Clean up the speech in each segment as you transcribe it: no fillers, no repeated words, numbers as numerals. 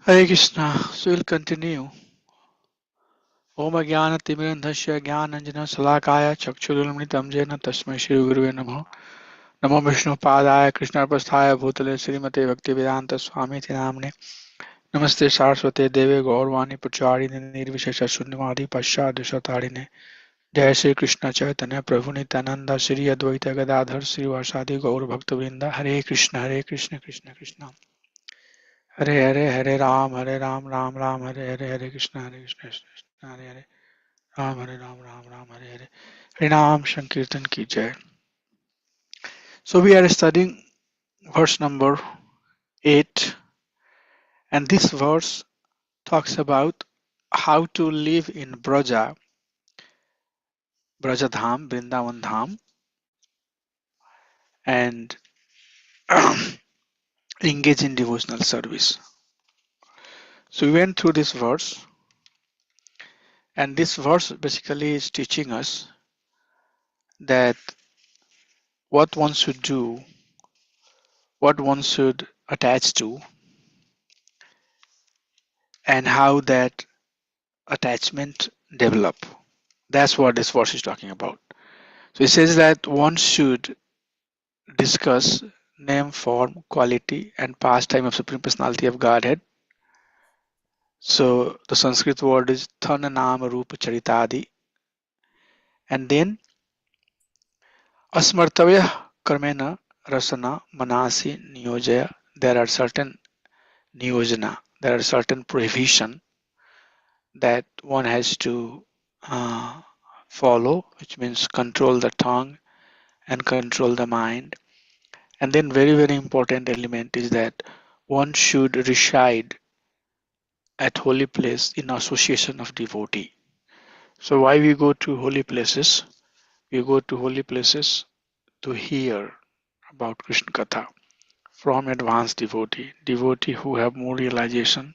Hare Krishna. So we'll continue. Om Jnana Timirandhasya Jnananjana Salakaya Chakshurulmnitam Jena Tasmai Shri Guruve Namo Namo Vishnu Padaya Krishna Prasthaya Bhutale Srimate Bhaktivedanta Swami Namne Namaste Saraswate Deve Gaurvani Pacharine Nirvishesha Shunyamadi Pascha Deshatarine Jai Shri Krishna Chaitanya Prabhu Nityananda Shri Advaita Gadadhar Shri Vasadi Gaur Bhakta Vrinda Hare Krishna Krishna Krishna Hare Hare Hare Ram Ram Hare Hare Hare Krishna Krishna Hare Hare Ram Hare Hare Harinam Sankirtan Ki Jai. So we are studying verse number 8, and this verse talks about how to live in Braja Dham, Vrindavan Dham, and engage in devotional service. So we went through this verse, and this verse basically is teaching us that what one should do, what one should attach to, and how that attachment develop. That's what this verse is talking about. So it says that one should discuss name, form, quality, and pastime of Supreme Personality of Godhead. So the Sanskrit word is Thana Nama Rupa Charitadi. And then Asmartavya Karmena Rasana Manasi Niyojaya. There are certain niyojana, there are certain prohibition that one has to follow, which means control the tongue and control the mind. And then very important element is that one should reside at holy place in association of devotee. So why we go to holy places? We go to holy places to hear about Krishna Katha from advanced devotee who have more realization,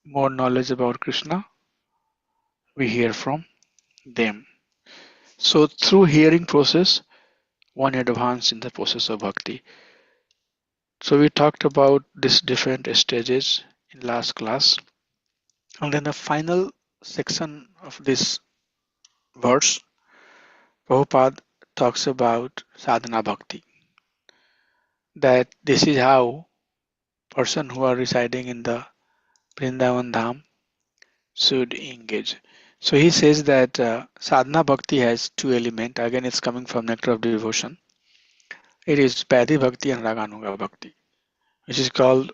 more knowledge about Krishna. We hear from them. So through hearing process, one advance in the process of bhakti. So we talked about these different stages in last class. And then the final section of this verse, Prabhupada talks about sadhana bhakti. That this is how person who are residing in the Vrindavan Dham should engage. So he says that sadhana bhakti has two elements. Again, it's coming from Nectar of Devotion. It is Padhi bhakti and Raganuga bhakti, which is called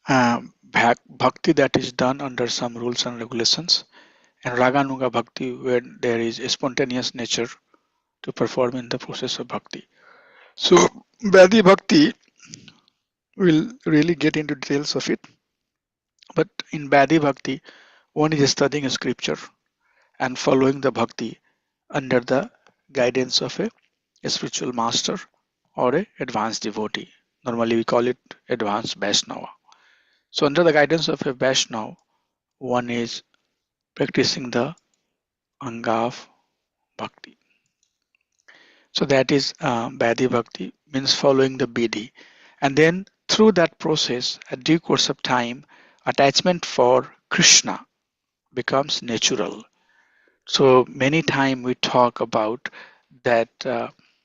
bhakti that is done under some rules and regulations, and Raganuga bhakti where there is a spontaneous nature to perform in the process of bhakti. So Vadi bhakti will really get into details of it, but in Vadi bhakti one is studying a scripture and following the bhakti under the guidance of a spiritual master or a advanced devotee. Normally we call it advanced Vaishnava. So under the guidance of a Vaishnava, one is practicing the anga of bhakti. So that is Vadi bhakti, means following the Bidi. And then through that process, at due course of time, attachment for Krishna becomes natural. So many times we talk about that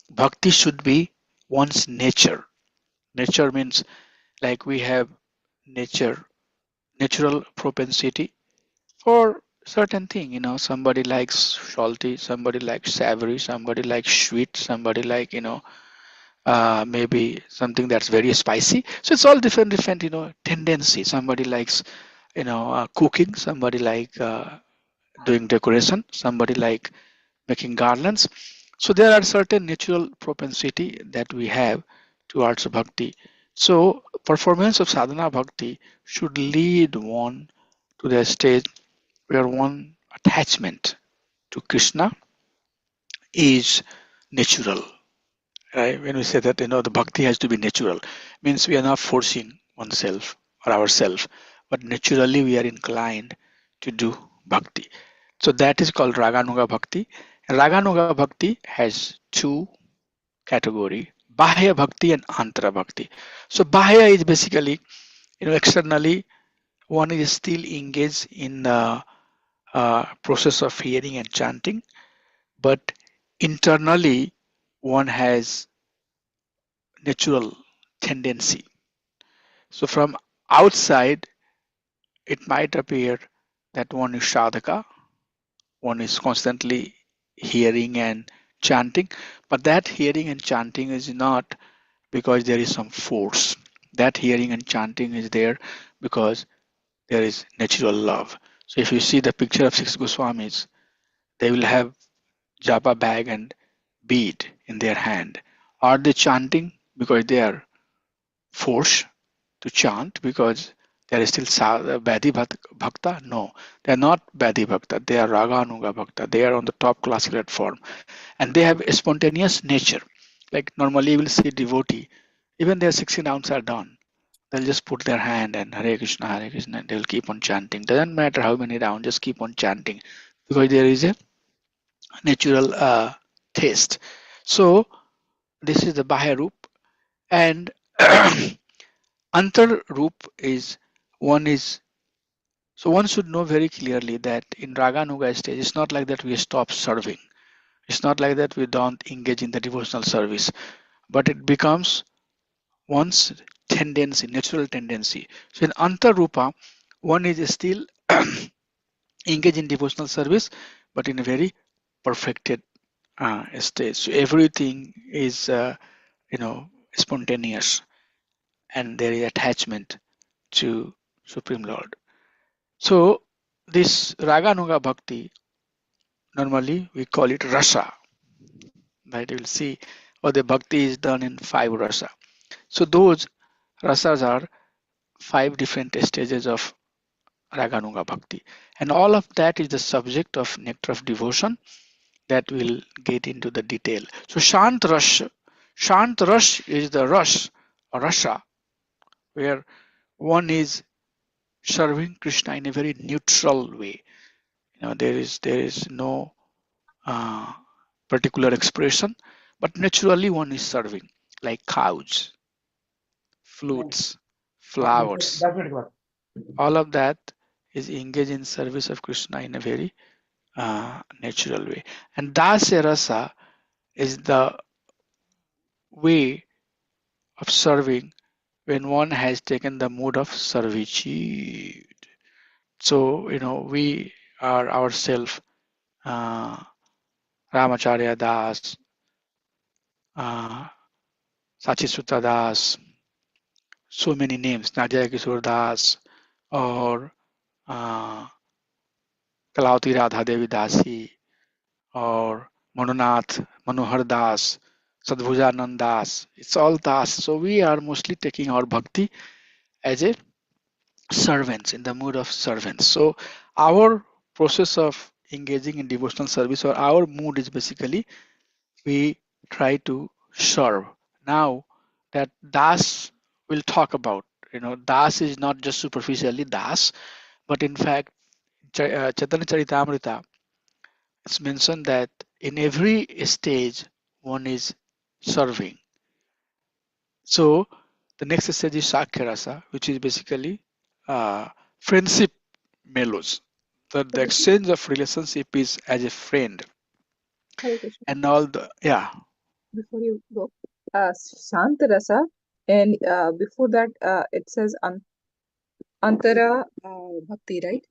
bhakti should be one's nature. Nature means like we have natural propensity for certain thing. Somebody likes salty, somebody likes savory, somebody likes sweet, somebody like maybe something that's very spicy. So it's all different tendency. Somebody likes cooking, somebody like doing decoration, somebody like making garlands. So there are certain natural propensity that we have towards bhakti. So performance of sadhana bhakti should lead one to the stage where one attachment to Krishna is natural. Right? When we say that the bhakti has to be natural, means we are not forcing oneself or ourselves, but naturally we are inclined to do bhakti. So that is called Raganuga Bhakti. And Raganuga Bhakti has two category, Bahya Bhakti and Antara Bhakti. So Bahya is basically, externally one is still engaged in the process of hearing and chanting, but internally one has natural tendency. So from outside, it might appear that one is sadhaka, one is constantly hearing and chanting, but that hearing and chanting is not because there is some force. That hearing and chanting is there because there is natural love. So if you see the picture of six Goswamis, they will have japa bag and bead in their hand. Are they chanting because they are forced to chant because they are still Badhi Bhakta? No, they are not Badhi Bhakta. They are Raganuga Bhakta. They are on the top classical form and they have a spontaneous nature. Like normally you will see devotee, even their 16 rounds are done. They'll just put their hand and Hare Krishna, and they'll keep on chanting. Doesn't matter how many rounds, just keep on chanting because there is a natural taste. So this is the Bahya Roop and Antar Roop is one is so one should know very clearly that in Raganuga stage, it's not like that we stop serving. It's not like that we don't engage in the devotional service, but it becomes one's tendency, natural tendency. So in Antarupa, one is still engaged in devotional service, but in a very perfected stage. So everything is, spontaneous, and there is attachment to Supreme Lord. So this Raganuga Bhakti, normally we call it rasa, right? You will see, or the bhakti is done in five rasa. So those rasas are five different stages of Raganuga Bhakti. And all of that is the subject of Nectar of Devotion that will get into the detail. So Shant Rash is the Rash or Rasha where one is serving Krishna in a very neutral way. There is no uh, particular expression, but naturally one is serving like cows, flutes, flowers. All of that is engaged in service of Krishna in a very natural way. And Dasya Rasa is the way of serving when one has taken the mood of servitude. So, we are ourselves uh, Ramacharya Das, uh, Sachisuta Das, so many names, Najaya Kishore Das, or uh, Kalauti Radha Devi Dasi, or Manonath Manohar Das, Sadbhujanand Das. It's all Das. So we are mostly taking our bhakti as a servants, in the mood of servants. So our process of engaging in devotional service or our mood is basically we try to serve. Now that Das will talk about, Das is not just superficially Das, but in fact, Chaitanya Charitamrita, it's mentioned that in every stage one is serving. So the next stage is Sakya Rasa, which is basically uh, friendship mellows. The Hare exchange of relationship is as a friend Hare Krishna. and all the yeah. Before you go, Shanta Rasa, and before that, it says Antara Bhakti, right?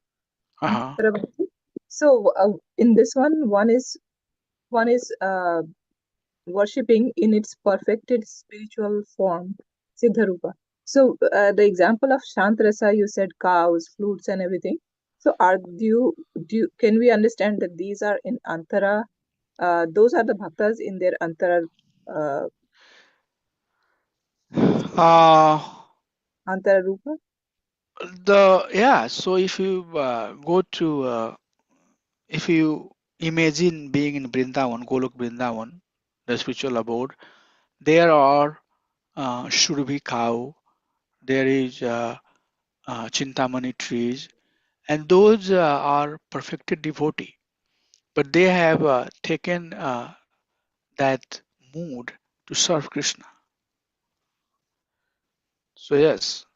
Uh-huh. Antara Bhakti. So in this one is worshipping in its perfected spiritual form, Siddharupa. So the example of Shantrasa, you said cows, flutes, and everything. So can we understand that these are in Antara? Those are the bhaktas in their Antara, uh, Uh, Antara Rupa? so if you if you imagine being in Brindavan, Golok Brindavan, the spiritual abode, there are should be cow, there is Chintamani trees, and those are perfected devotee, but they have taken that mood to serve Krishna. So yes,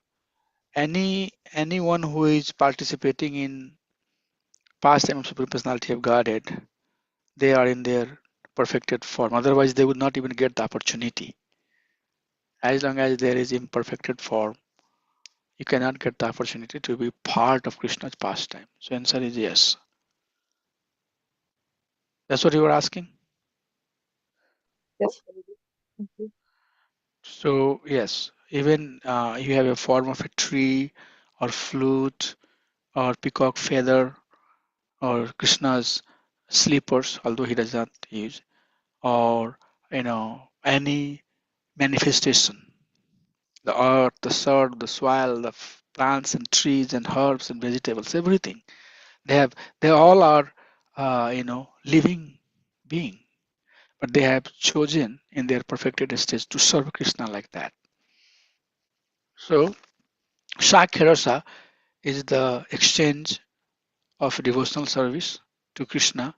anyone who is participating in pastime of Supreme Personality of Godhead, they are in their perfected form. Otherwise, they would not even get the opportunity. As long as there is imperfected form, you cannot get the opportunity to be part of Krishna's pastime. So answer is yes. That's what you were asking. Yes, Guruji. Thank you. So yes, even you have a form of a tree or flute or peacock feather or Krishna's slippers, although he does not use, or any manifestation. The earth, the sword, the soil, the plants and trees and herbs and vegetables, everything. They all are, living being, but they have chosen in their perfected stage to serve Krishna like that. So Shakhyarasa is the exchange of devotional service to Krishna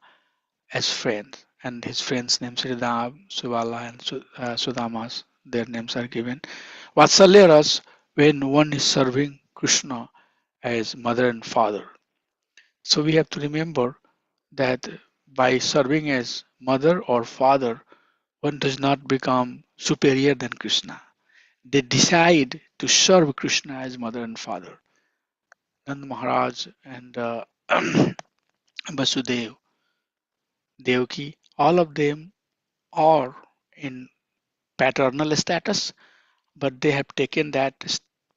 as friends, and his friends' names Sridham, Subala, and Sudamas. Their names are given. Vatsalya Ras when one is serving Krishna as mother and father. So we have to remember that by serving as mother or father, one does not become superior than Krishna. They decide to serve Krishna as mother and father. Nand Maharaj and Vasudev, Devaki, all of them are in paternal status, but they have taken that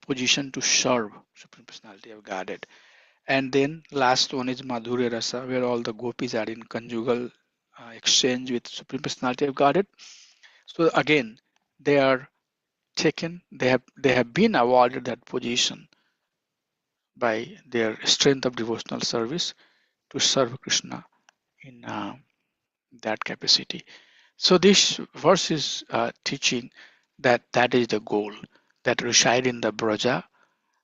position to serve Supreme Personality of Godhead. And then last one is Madhurya Rasa, where all the gopis are in conjugal exchange with Supreme Personality of Godhead. So again, they are taken. They have been awarded that position by their strength of devotional service to serve Krishna in that capacity. So this verse is teaching that that is the goal that reside in the Braja.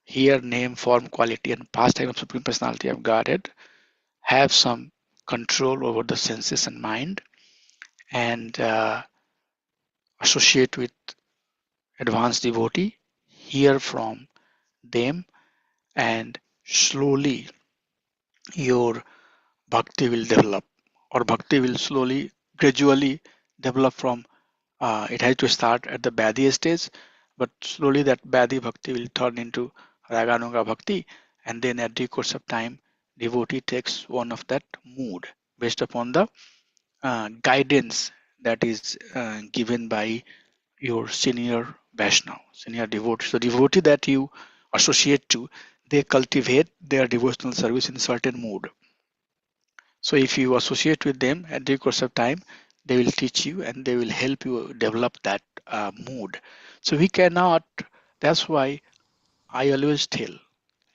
Here, name, form, quality, and pastime of Supreme Personality of Godhead have some control over the senses and mind, and associate with advanced devotee, hear from them, and slowly your bhakti will develop, or bhakti will slowly, gradually develop from. It has to start at the Badi stage, but slowly that Badi bhakti will turn into Raganuga bhakti, and then at the course of time, devotee takes one of that mood based upon the guidance that is given by your senior Vaishnav, senior devotee. So devotee that you associate to, they cultivate their devotional service in certain mood. So if you associate with them at the course of time, they will teach you and they will help you develop that mood. So we cannot, that's why I always tell,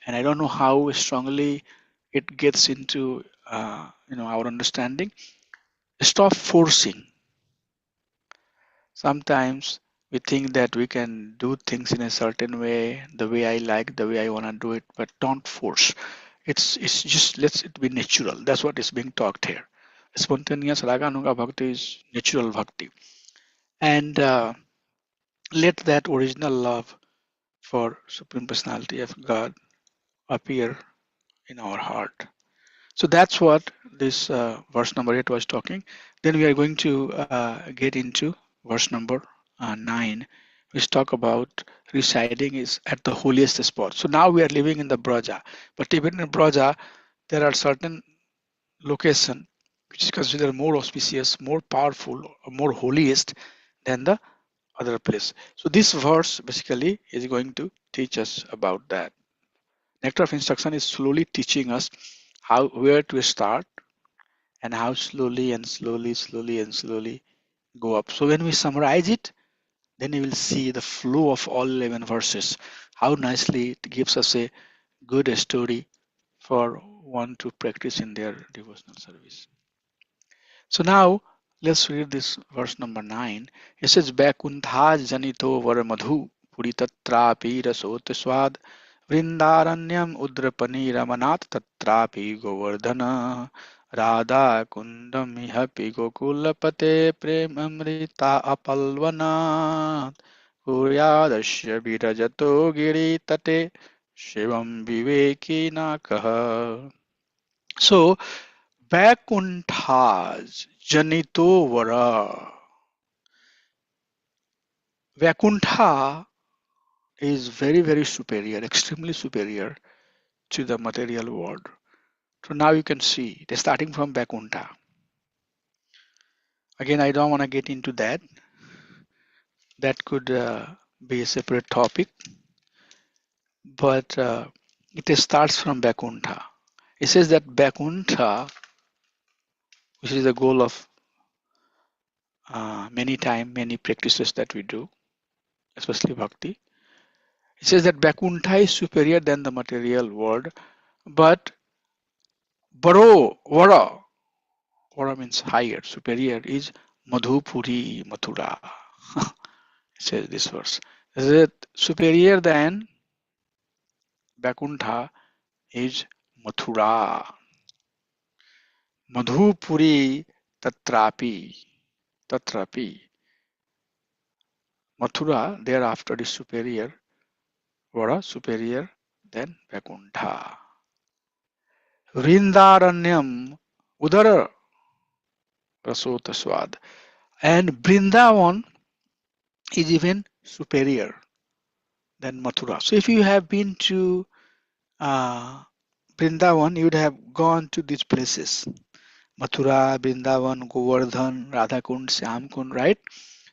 and I don't know how strongly it gets into our understanding. Stop forcing. Sometimes we think that we can do things in a certain way, the way I like, the way I want to do it, but don't force. It's just let it be natural. That's what is being talked here. Spontaneous raganuga bhakti is natural bhakti, and let that original love for Supreme Personality of God appear in our heart. So that's what this verse number 8 was talking. Then we are going to get into verse number 9, which talk about residing is at the holiest spot. So now we are living in the Braja, but even in Braja, there are certain location which is considered more auspicious, more powerful, or more holiest than the other place. So this verse basically is going to teach us about that. Nectar of instruction is slowly teaching us how where to start and how slowly and slowly, slowly and slowly go up. So when we summarize it, then you will see the flow of all 11 verses, how nicely it gives us a good story for one to practice in their devotional service. So now let's read this verse number 9. It says, Vaikuntha janito var madhu puritatrapi rasot swad vrindaranyam udrapani ramanat tatrapi govardhana radha kundam ihapi gokulapate prem amrita apalvanat. Puryadasya virajato giri tate shivam vivekina kaha. So, Vaikuntha's Janito Vara. Vaikuntha is very, very superior, extremely superior to the material world. So now you can see, they're starting from Vaikuntha. Again, I don't want to get into that. That could be a separate topic, but it starts from Vaikuntha. It says that Vaikuntha, which is the goal of many practices that we do, especially bhakti. It says that Vaikuntha is superior than the material world, but Baro, Vara means higher, superior is Madhupuri, Mathura. It says this verse. Is it superior than Vaikuntha is Mathura. Madhupuri Tatrapi. Tatrapi. Mathura thereafter is superior. Vara superior than Vaikuntha. Vrindaranyam Udara Rasota Swad. And Brindavan is even superior than Mathura. So if you have been to Brindavan, you would have gone to these places. Mathura, Brindavan, Govardhan, Radhakund, Syamkund, right?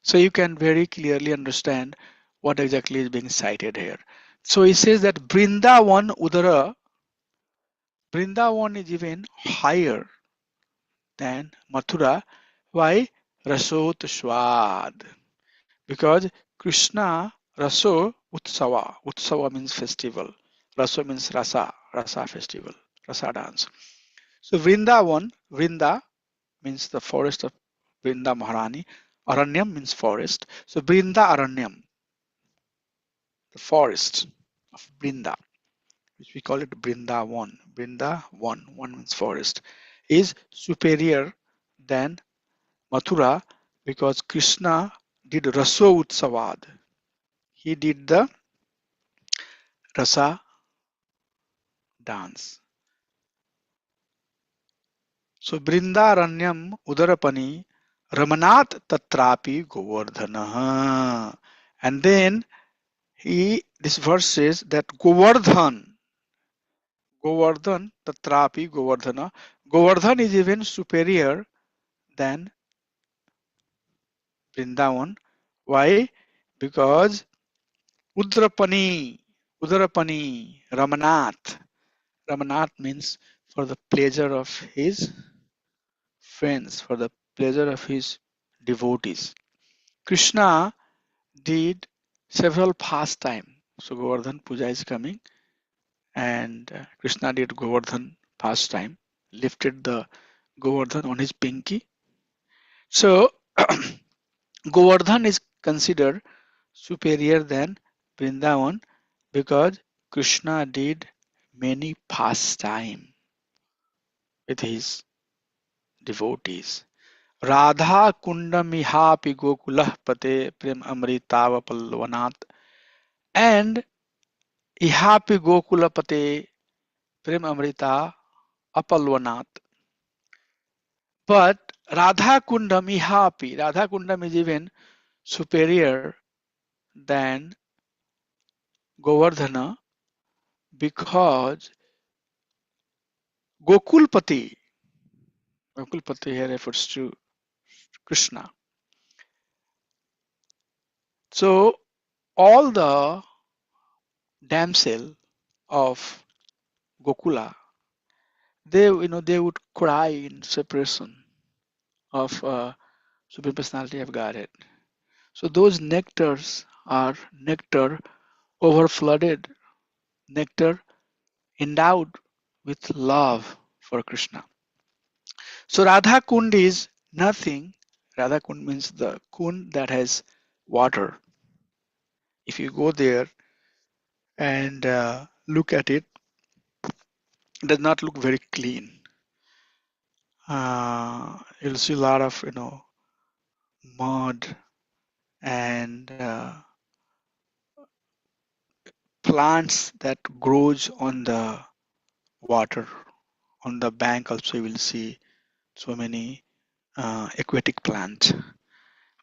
So you can very clearly understand what exactly is being cited here. So it says that Brindavan is even higher than Mathura. Why? Rasot Swad. Because Krishna Raso Utsava. Utsava means festival. Raso means Rasa festival, Rasa dance. So Vrinda means the forest of Vrinda Maharani. Aranyam means forest. So Vrinda Aranyam, the forest of Vrinda, which we call it Vrindavan. Vrindavan, one means forest, is superior than Mathura because Krishna did Raso Utsavad. He did the Rasa dance. So Brindaranyam Udarapani Ramanat Tatrapi Govardhana. And then this verse says that Govardhan Tatrapi Govardhana. Govardhan is even superior than Vrindavan. Why? Because Udrapani, Ramanath. Ramanath means for the pleasure of his friends, for the pleasure of his devotees. Krishna did several pastime. So Govardhan Puja is coming, and Krishna did Govardhan pastime, lifted the Govardhan on his pinky. So Govardhan is considered superior than Vrindavan because Krishna did many pastime with his devotees. Radha Kundamihapi Gokulah Pate Prem Amritava Palvanat and Ihapi Gokulapate Prem Amrita Apalvanat. But Radha Kundam Ihapi, Radha Kundam is even superior than Govardhana because Gokulpati, Gokulpati here refers to Krishna. So all the damsel of Gokula, they would cry in separation of Supreme Personality of Godhead. So those nectars are nectar overflooded, nectar endowed with love for Krishna. So Radha Kund is nothing. Radha Kund means the kund that has water. If you go there and look at it, it does not look very clean. You'll see a lot of mud and plants that grows on the water. On the bank also you will see so many aquatic plants.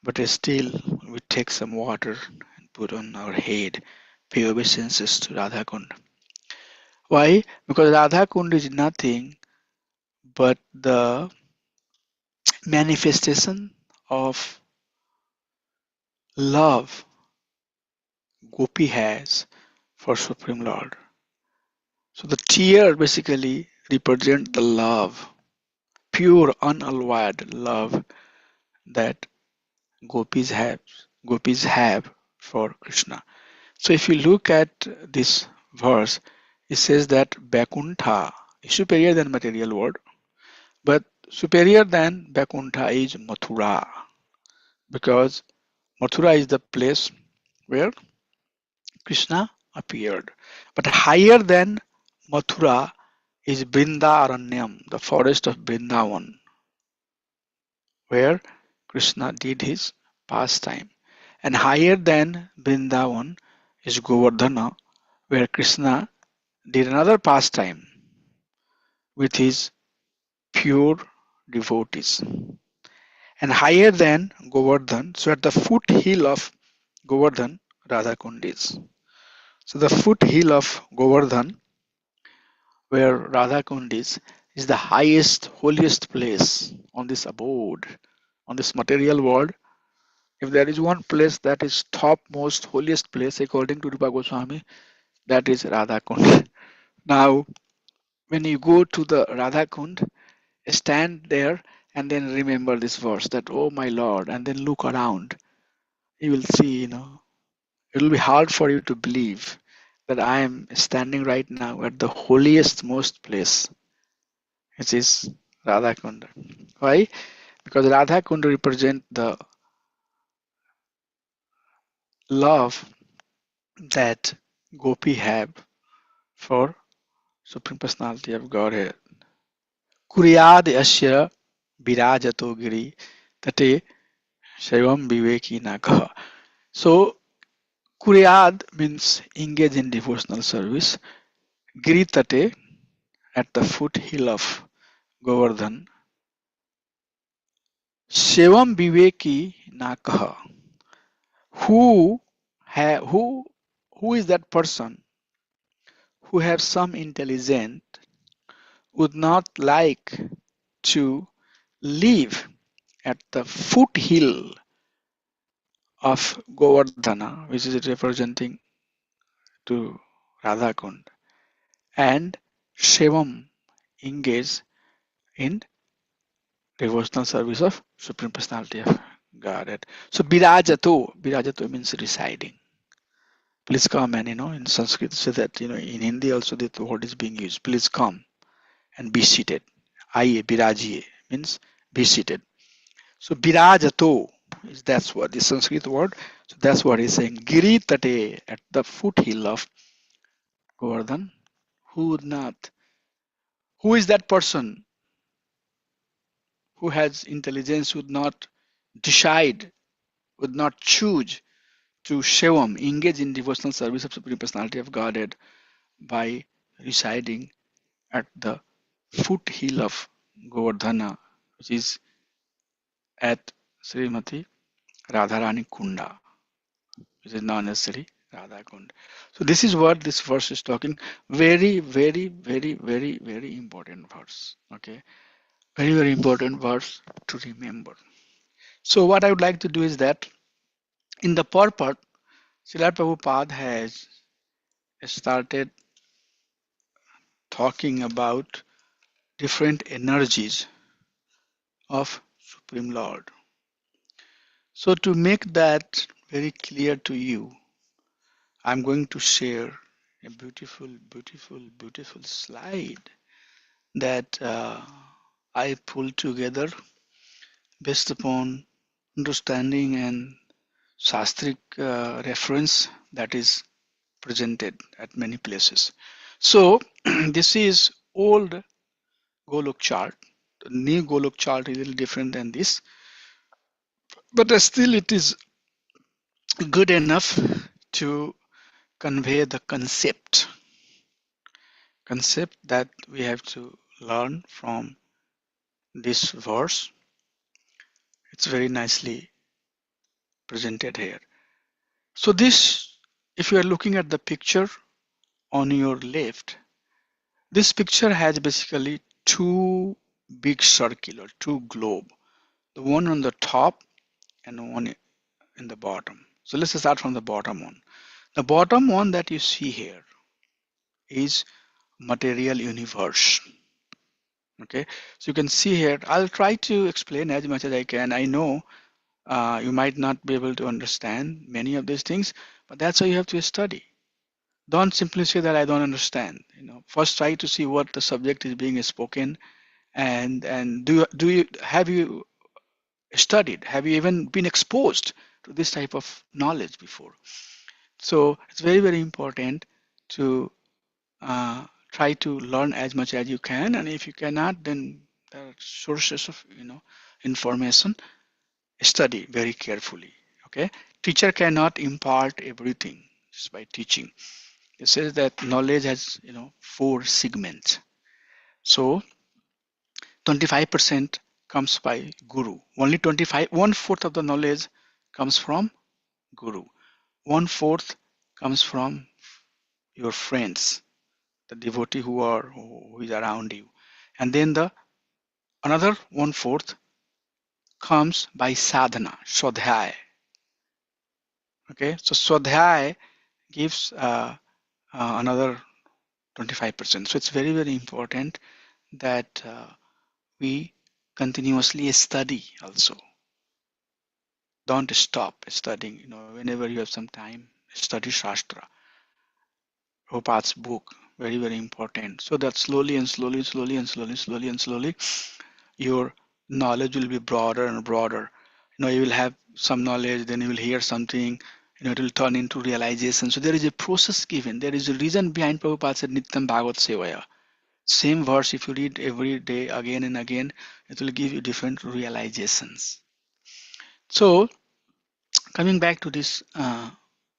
But still we take some water and put on our head, pay obeisances to Radha Kund. Why? Because Radha Kund is nothing but the manifestation of love Gopi has for Supreme Lord. So the tear basically represent the love, pure unalloyed love that gopis have gopis have for Krishna. So if you look at this verse, it says that Vaikuntha is superior than material world, but superior than Vaikuntha is Mathura, because Mathura is the place where Krishna appeared. But higher than Mathura is Brindaranyam, the forest of Brindavan, where Krishna did his pastime. And higher than Brindavan is Govardhana, where Krishna did another pastime with his pure devotees. And higher than Govardhan, so at the foothill of Govardhan, Radha Kund is. So the foothill of Govardhan, where Radha Kund is the highest, holiest place on this abode, on this material world. If there is one place that is topmost, holiest place, according to Rupa Goswami, that is Radha Kund. Now, when you go to the Radha Kund, stand there and then remember this verse that, oh my Lord, and then look around. You will see, it will be hard for you to believe that I am standing right now at the holiest, most place, which is Radha Kund. Why? Because Radha Kund represent the love that Gopi have for Supreme Personality of Godhead. Kuryad Asya Virajato Giri Tate Shaivam Viveki Nagha. So Kuryad means engage in devotional service. Giri Tate, at the foothill of Govardhan. Shivam Viveki Nakaha. Who who is that person who have some intelligence would not like to live at the foothill of Govardhana, which is representing to Radha Kund, and Shivam engage in devotional service of Supreme Personality of Godhead. So Birajato means residing. Please come, and in Sanskrit say that in Hindi also the word is being used. Please come and be seated. Aiye Birajiye means be seated. So Birajato is that's what the Sanskrit word. So that's what he's saying. Giri Tate, at the foothill of Govardhan. Who would not? Who is that person who has intelligence would not decide, would not choose to Shivam, engage in devotional service of Supreme Personality of Godhead by residing at the foothill of Govardhana, which is at Srimati Radharani Kunda, which is known as Sri Radha Kund. So this is what this verse is talking. Very, very, very, very, very important verse. Okay, very, very important verse to remember. So what I would like to do is that in the purport, Srila Prabhupada has started talking about different energies of Supreme Lord. So to make that very clear to you, I'm going to share a beautiful, beautiful, beautiful slide that I pulled together based upon understanding and Shastric reference that is presented at many places. So this is old Golok chart. The new Golok chart is a little different than this, but still it is good enough to convey the concept that we have to learn from this verse. It's very nicely presented here. So this, if you are looking at the picture on your left, this picture has basically two big circle or two globe, the one on the top and one in the bottom. So let's start from the bottom one. The bottom one that you see here is material universe. Okay, so you can see here, I'll try to explain as much as I can. I know you might not be able to understand many of these things, but that's why you have to study. Don't simply say that I don't understand. First try to see what the subject is being spoken, and do you have you studied? Have you even been exposed to this type of knowledge before? So it's very, very important to try to learn as much as you can, and if you cannot, then there are sources of information. Study very carefully. Okay, teacher cannot impart everything just by teaching. It says that knowledge has four segments. So 25% comes by guru. Only 25, 1/4 of the knowledge comes from guru. 1/4 comes from your friends, the devotee who is around you, and then the another 1/4 comes by sadhana, swadhyay. Okay, so swadhyay gives another 25%. So it's very, very important that we continuously study also. Don't stop studying. Whenever you have some time, study Shastra, Prabhupada's book. Very, very important. So that slowly and slowly, slowly and slowly, slowly and slowly, your knowledge will be broader and broader. You will have some knowledge, then you will hear something, it will turn into realization. So there is a process given. There is a reason behind Prabhupada said Nityam Bhagavad Sevaya. Same verse, if you read every day again and again, it will give you different realizations. So coming back to this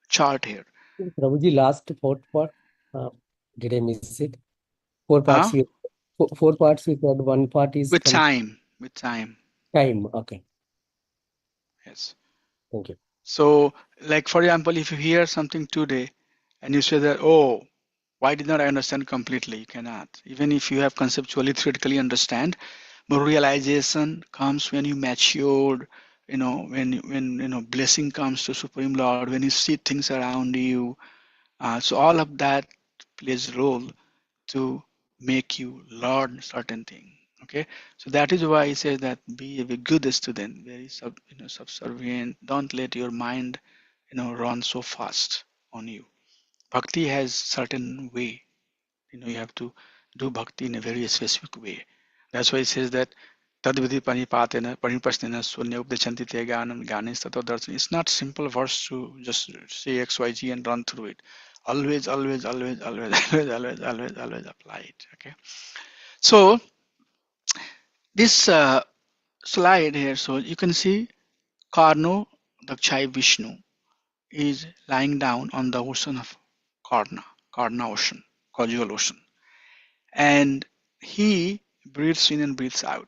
chart here. Prabhuji, last fourth part, uh, did I miss it? Four parts. Huh? Four parts. We said one part is With from time. With time. time. Okay, Yes. thank you. So, like for example, if you hear something today and you say that, oh, why did not I understand completely? You cannot. Even if you have conceptually, theoretically understand, but realization comes when you matured, when blessing comes to Supreme Lord, when you see things around you. So all of that plays a role to make you learn certain thing. Okay, so that is why he says that be a good student, very subservient. Don't let your mind run so fast on you. Bhakti has certain way. You have to do bhakti in a very specific way. That's why it says that tadvidi panipatena panipasnena sunya updechanti te gyanam gyanis tato darshan. It's not simple verse to just say XYZ and run through it. Always, always, always, always, always, always, always, always apply it. Okay. So this slide here, so you can see Karno Dakshai Vishnu is lying down on the ocean of Karna ocean, causal ocean, and he breathes in and breathes out.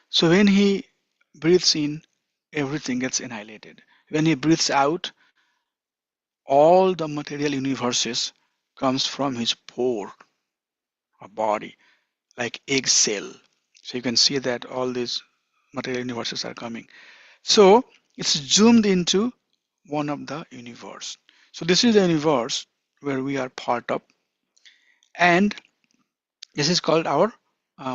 So when he breathes in, everything gets annihilated. When he breathes out, all the material universes comes from his pore or body, like egg cell. So you can see that all these material universes are coming. So it's zoomed into one of the universe. So this is the universe where we are part of, and this is called our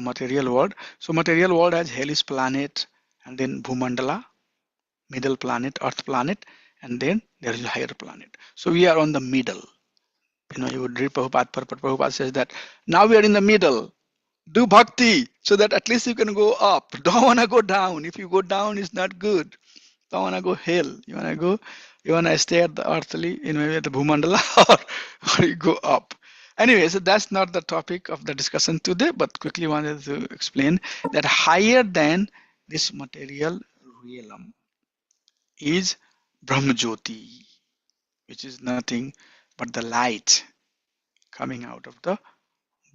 material world. So material world has Helix planet, and then Bhumandala, middle planet, Earth planet, and then there is a higher planet. So we are on the middle. You would read Prabhupada. Prabhupada says that now we are in the middle. Do bhakti so that at least you can go up. Don't want to go down. If you go down, it's not good. Don't want to go hell. You want to stay at the earthly, maybe at the Bhumandala, or you go up. Anyway, so that's not the topic of the discussion today, but quickly wanted to explain that higher than this material realm is Brahmajyoti, which is nothing but the light coming out of the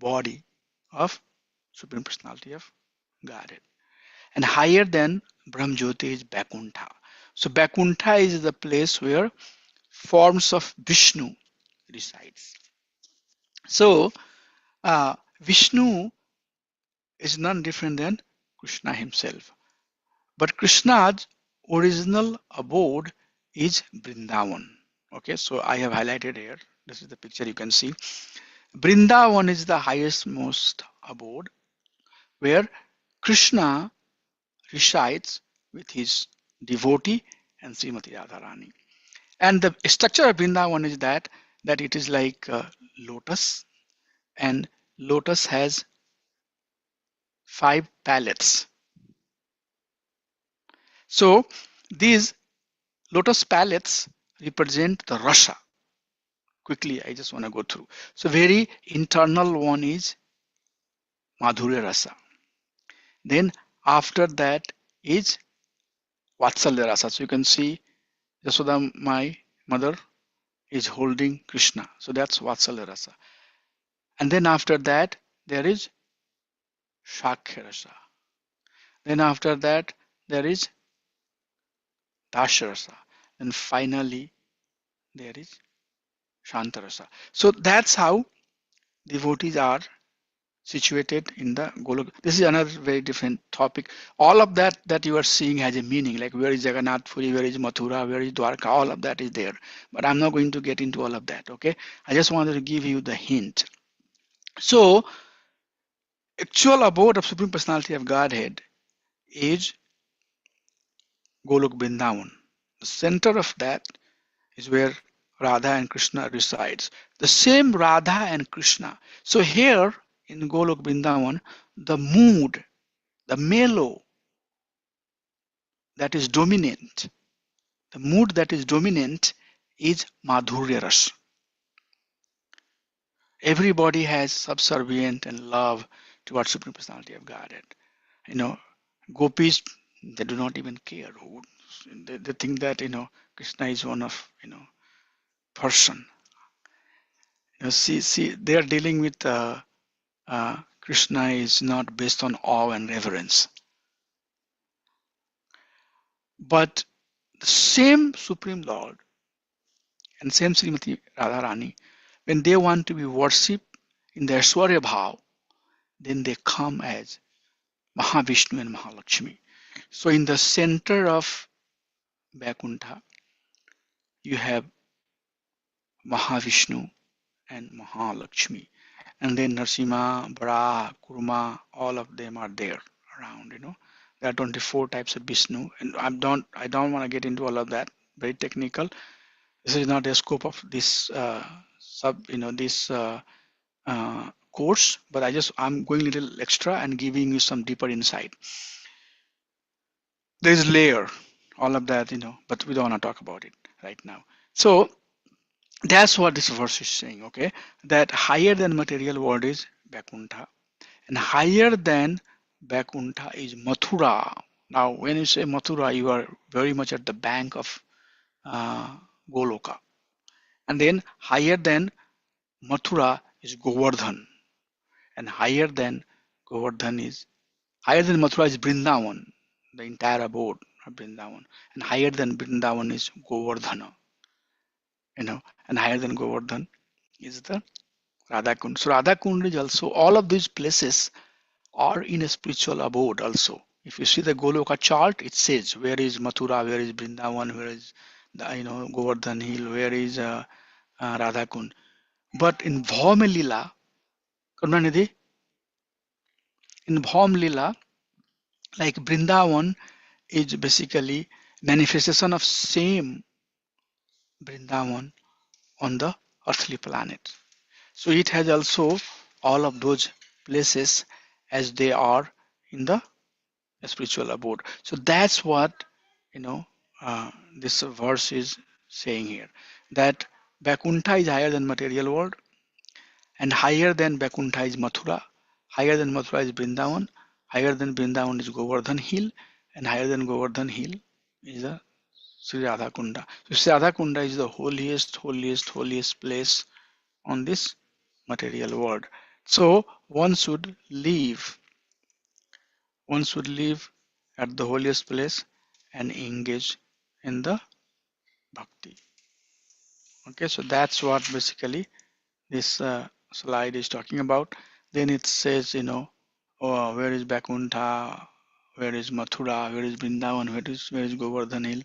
body of Supreme Personality of Godhead. And higher than Brahmjyoti is Vaikuntha. So Vaikuntha is the place where forms of Vishnu resides. So Vishnu is none different than Krishna himself. But Krishna's original abode is Vrindavan. Okay, so I have highlighted here. This is the picture you can see. Vrindavan is the highest most abode where Krishna resides with his devotee and Srimati Radharani. And the structure of Vrindavan is that it is like lotus, and lotus has 5 palates. So these lotus palates represent the rasa. Quickly, I just want to go through. So very internal one is Madhurya rasa. Then after that is Vatsalya rasa. So you can see Yasoda, my mother, is holding Krishna. So that's Vatsalya rasa. And then after that, there is Shakhya rasa. Then after that, there is Dasya rasa. And finally, there is Shanta rasa. So that's how devotees are situated in the Golok. This is another very different topic. All of that you are seeing has a meaning, like where is Jagannath Puri, where is Mathura, where is Dwarka, all of that is there. But I'm not going to get into all of that, okay? I just wanted to give you the hint. So, actual abode of Supreme Personality of Godhead is Golok Vrindavan. The center of that is where Radha and Krishna resides. The same Radha and Krishna. So here in Golok Vrindavan, the mood, the mellow that is dominant, the mood that is dominant is Madhurya Ras. Everybody has subservient and love towards Supreme Personality of Godhead. You know, gopis, they do not even care. They think that, Krishna is one of, person. See, they are dealing with Krishna is not based on awe and reverence. But the same Supreme Lord and same Srimati Radharani, when they want to be worshipped in the Aishwarya Bhav, then they come as Mahavishnu and Mahalakshmi. So in the center of Vaikuntha, you have Mahavishnu and Mahalakshmi. And then Narsima, Varaha, Kurma, all of them are there around, There are 24 types of Vishnu, and I don't want to get into all of that. Very technical. This is not the scope of this course, but I'm going a little extra and giving you some deeper insight. There is layer, all of that, but we don't want to talk about it right now. So that's what this verse is saying, okay? That higher than material world is Vaikuntha, and higher than Vaikuntha is Mathura. Now, when you say Mathura, you are very much at the bank of Goloka. And then higher than Mathura is Govardhan, and higher than Mathura is Vrindavan, the entire abode of Vrindavan, and higher than Vrindavan is Govardhana, and higher than Govardhan is the Radhakund. So Radhakund is also, all of these places are in a spiritual abode also. If you see the Goloka chart, it says where is Mathura, where is Vrindavan, where is Govardhan Hill, where is Radhakund. But in Bhaum Lila, Karunanidhi, in Bhaum Lila, like Vrindavan is basically manifestation of same Vrindavan on the earthly planet. So it has also all of those places as they are in the spiritual abode. So that's what this verse is saying here, that Vaikuntha is higher than material world, and higher than Vaikuntha is Mathura, higher than Mathura is Vrindavan, higher than Vrindavan is Govardhan Hill, and higher than Govardhan Hill is the Sri Radha Kunda. So Sri Radha Kunda is the holiest place on this material world. So one should live at the holiest place and engage in the bhakti. Okay, so that's what basically this slide is talking about. Then it says, oh, where is Bakuntha, where is Mathura, where is Vrindavan, where is Govardhan Hill,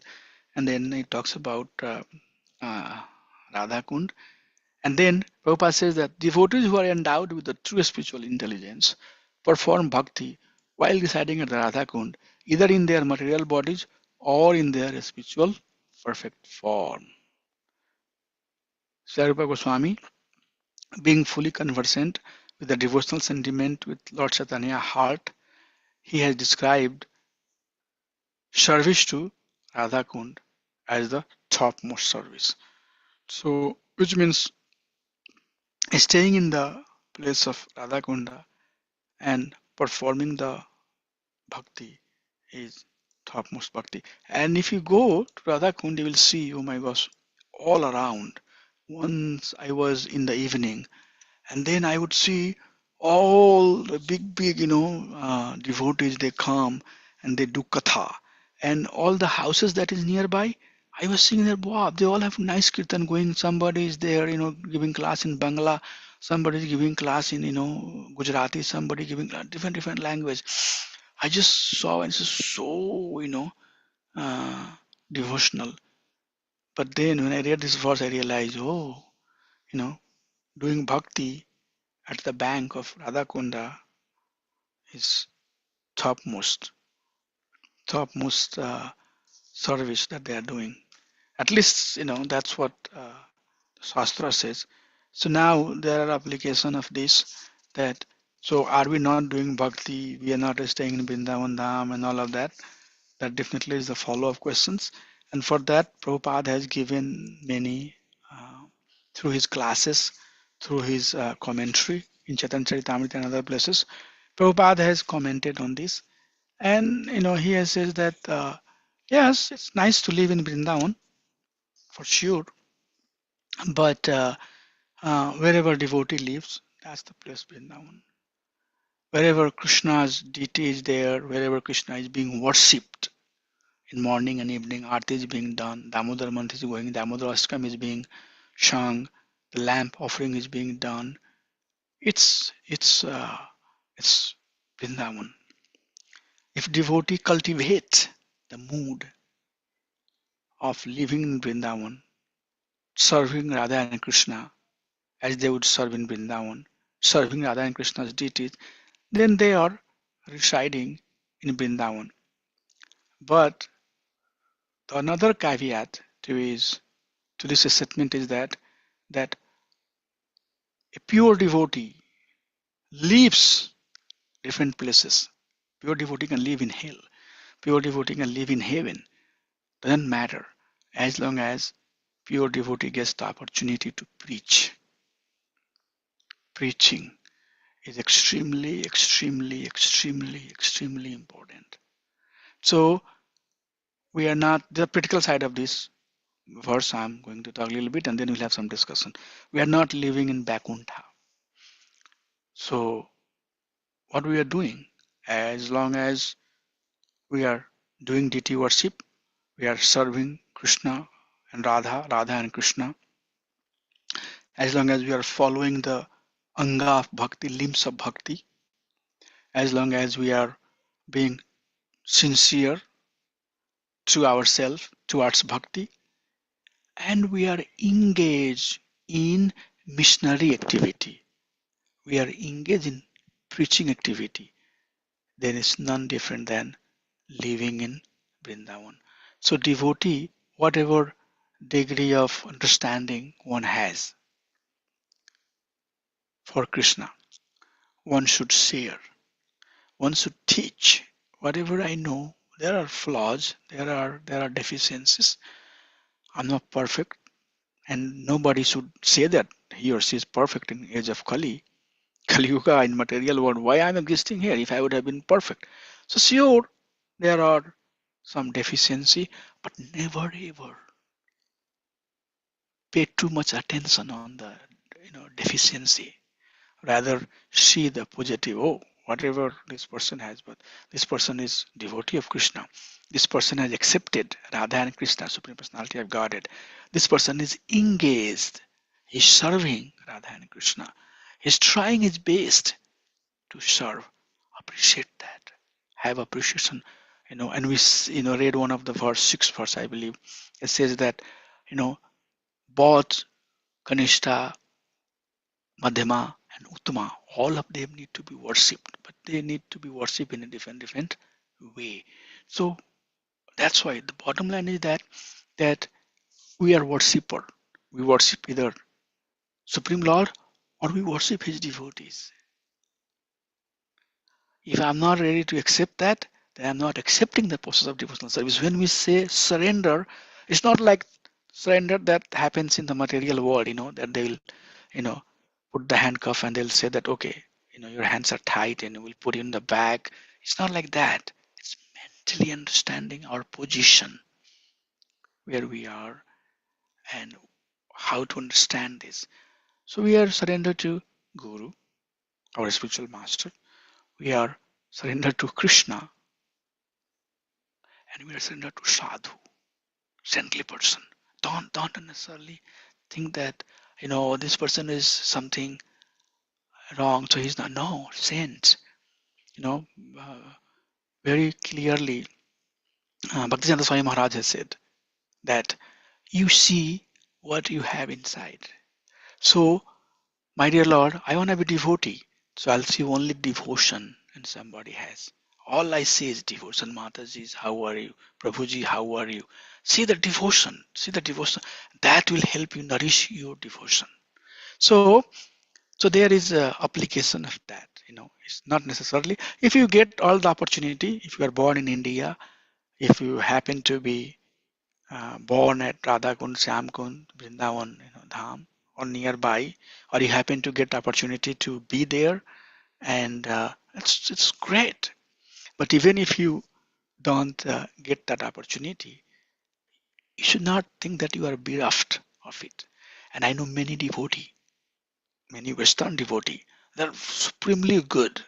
and then it talks about uh, Radha Kund. And then Prabhupada says that devotees who are endowed with the true spiritual intelligence perform bhakti while residing at the Radha Kund, either in their material bodies or in their spiritual perfect form. Sri Rupa Goswami, being fully conversant with the devotional sentiment with Lord Chaitanya heart, he has described service to Radha Kund as the topmost service. So, which means staying in the place of Radha Kunda and performing the bhakti is topmost bhakti. And if you go to Radha Kund, you will see, oh my gosh, all around. Once I was in the evening, and then I would see all the big, devotees. They come and they do katha, and all the houses that is nearby. I was seeing there, wow, they all have nice kirtan going. Somebody is there, giving class in Bangla. Somebody is giving class in, Gujarati. Somebody giving different language. I just saw, and it's so, uh, devotional. But then when I read this verse, I realized, oh, doing bhakti at the bank of Radhakunda is topmost, topmost service that they are doing. At least, that's what Shastra says. So now there are application of this, that so are we not doing bhakti? We are not staying in Vrindavan Dham and all of that. That definitely is the follow-up questions. And for that, Prabhupada has given many uh, through his classes, through his commentary in Chaitanya Charitamrita and other places. Prabhupada has commented on this, and he has said that yes, it's nice to live in Vrindavan for sure, but wherever devotee lives, that's the place Vrindavan. Wherever Krishna's deity is there, wherever Krishna is being worshipped, in morning and evening, Aarti is being done, Damodar month is going, Damodar Ashtam is being sung, the lamp offering is being done. It's Vrindavan. If devotee cultivate the mood of living in Vrindavan, serving Radha and Krishna as they would serve in Vrindavan, serving Radha and Krishna's deities, then they are residing in Vrindavan. But the another caveat to this statement is that a pure devotee leaves different places. Pure devotee can live in hell. Pure devotee can live in heaven. Doesn't matter as long as pure devotee gets the opportunity to preach. Preaching is extremely important. So we are not the practical side of this verse. I'm going to talk a little bit, and then we'll have some discussion. We are not living in Bakuntha. So what we are doing, as long as we are doing deity worship, we are serving Krishna and Radha and Krishna, as long as we are following the anga of bhakti, limbs of bhakti, as long as we are being sincere to ourselves towards bhakti, and we are engaged in missionary activity, we are engaged in preaching activity, then it's none different than living in Vrindavan. So devotee, whatever degree of understanding one has for Krishna, one should share, one should teach. Whatever I know, there are flaws, there are deficiencies. I'm not perfect, and nobody should say that he or she is perfect in age of Kali Yuga in material world. Why I'm existing here if I would have been perfect? So sure, there are some deficiency, but never ever pay too much attention on the deficiency. Rather see the positive. Oh, whatever this person has, but this person is devotee of Krishna. This person has accepted Radha and Krishna, Supreme Personality of Godhead. This person is engaged. He's serving Radha and Krishna. He's trying his best to serve. Appreciate that. Have appreciation. And we read one of the sixth verse, I believe. It says that both Kanishta, Madhyama, and Uttama, all of them need to be worshipped, but they need to be worshipped in a different way. So that's why the bottom line is that we are worshipper. We worship either Supreme Lord or we worship His devotees. If I'm not ready to accept that, then I'm not accepting the process of devotional service. When we say surrender, it's not like surrender that happens in the material world, that they will, you know, put the handcuff and they'll say that, okay, your hands are tight and we'll put you in the bag. It's not like that. It's mentally understanding our position, where we are, and how to understand this. So we are surrendered to Guru, our spiritual master. We are surrendered to Krishna, and we are surrendered to Sadhu, saintly person. Don't necessarily think that this person is something wrong, so he's not. No, saint. You know, uh, very clearly, Bhaktivinoda Swami Maharaj has said that you see what you have inside. So, my dear Lord, I want to be devotee, so I'll see only devotion and somebody has. All I see is devotion. Mataji, how are you? Prabhuji, how are you? See the devotion. See the devotion. That will help you nourish your devotion. So there is a application of that. It's not necessarily if you get all the opportunity. If you are born in India, if you happen to be born at Radha Kund, Syam Kund, Vrindavan, Dham, or nearby, or you happen to get opportunity to be there, and it's great. But even if you don't get that opportunity, you should not think that you are bereft of it. And I know many devotee, many Western devotee, they're supremely good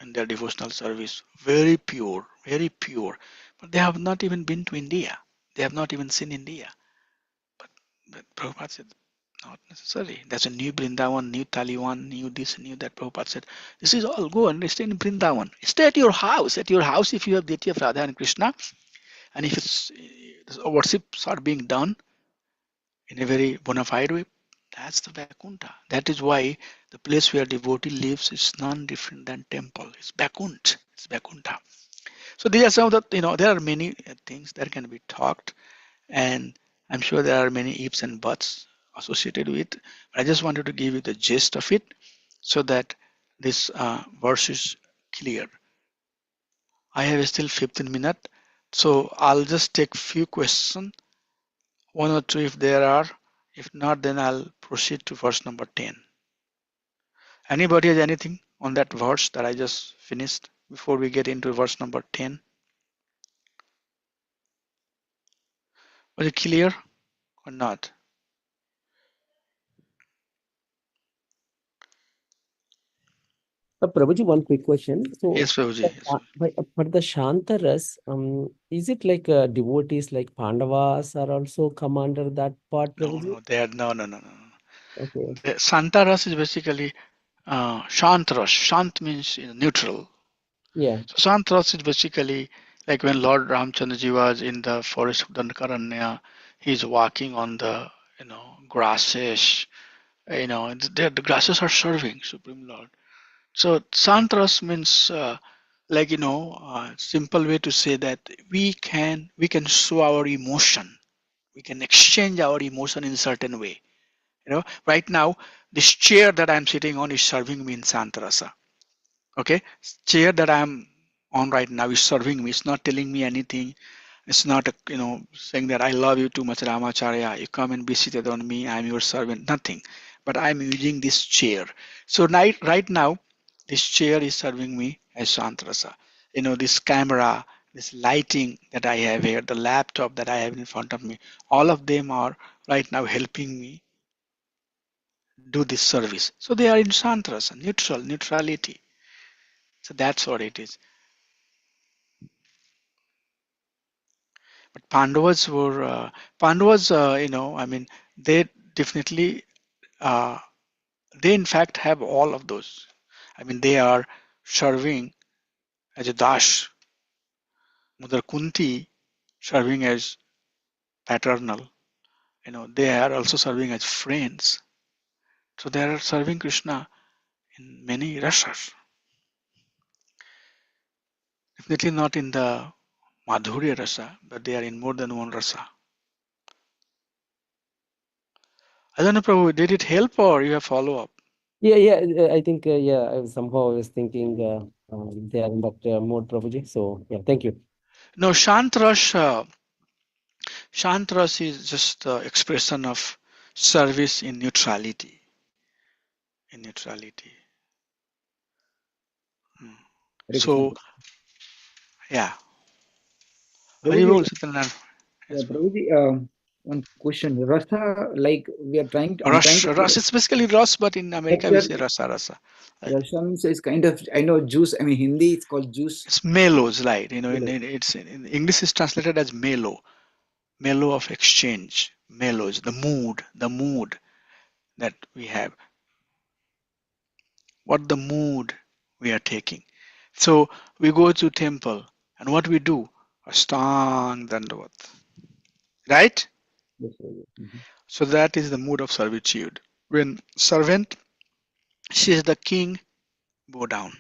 in their devotional service, very pure, very pure. But they have not even been to India. They have not even seen India. But Prabhupada said, not necessarily. There's a new Brindavan, new Taliwan, new this, new that. Prabhupada said, this is all go and stay in Brindavan. Stay at your house. At your house, if you have deity of Radha and Krishna, and if it's worships are being done in a very bona fide way, that's the Vaikuntha. That is why the place where devotee lives is none different than temple. It's Vaikuntha. It's Vaikuntha. So these are some of the, there are many things that can be talked, and I'm sure there are many ifs and buts associated with it. But I just wanted to give you the gist of it so that this verse is clear. I have still 15 minutes, so I'll just take few questions, one or two if there are. If not, then I'll proceed to verse number 10. Anybody has anything on that verse that I just finished before we get into verse number 10? Was it clear or not? Prabhuji, one quick question. So, Yes, Prabhuji. Yes. for the Shantaras, is it like devotees like Pandavas are also come under that part, No, Prabhuji? no, they are no. Okay. The Santaras is basically Shantras. Shant means neutral. Yeah. So Shantras is basically like when Lord Ramchandraji was in the forest of Dandakaranya, he's walking on the grasses. The grasses are serving Supreme Lord. So Santras means simple way to say that we can show our emotion. We can exchange our emotion in a certain way. Right now, this chair that I'm sitting on is serving me in Santarasa. Okay, chair that I'm on right now is serving me. It's not telling me anything. It's not saying that I love you too much, Ramacharya. You come and be seated on me. I'm your servant. Nothing. But I'm using this chair. So right now, this chair is serving me as Santarasa. This camera, this lighting that I have here, the laptop that I have in front of me, all of them are right now helping me do this service. So they are in Shantarasa, neutrality. So that's what it is. But Pandavas, I mean, they definitely, uh, they in fact have all of those. I mean, they are serving as a dash. Mother Kunti serving as paternal. They are also serving as friends. So they are serving Krishna in many rasas. Definitely not in the Madhurya rasa, but they are in more than one rasa. I don't know, Prabhu, did it help or you have follow up? Yeah. I think somehow I was thinking they are in that mode, Prabhuji. So yeah, thank you. No, Shantras is just the expression of service in neutrality. In neutrality. Hmm. Hare Krishna. So, yeah. Prabhuji, Haribol, Satyanarayana. yeah, Yes, Prabhu. Prabhuji, one question. Rasa, like we are I'm trying Rush, to Rush. It's basically Rush, but in America we capture say Rasa Rasa. Right? Rasa means it's kind of, I know juice. I mean, Hindi, it's called juice. It's mellows, right? Hello. It's in English is translated as mellow, mellow of exchange, mellows, the mood that we have, what the mood we are taking. So we go to temple, and what we do, Ashtang Dandavat, right? Yes, Prabhuji. Mhm. So that is the mood of servitude. When servant sees the king, bow down,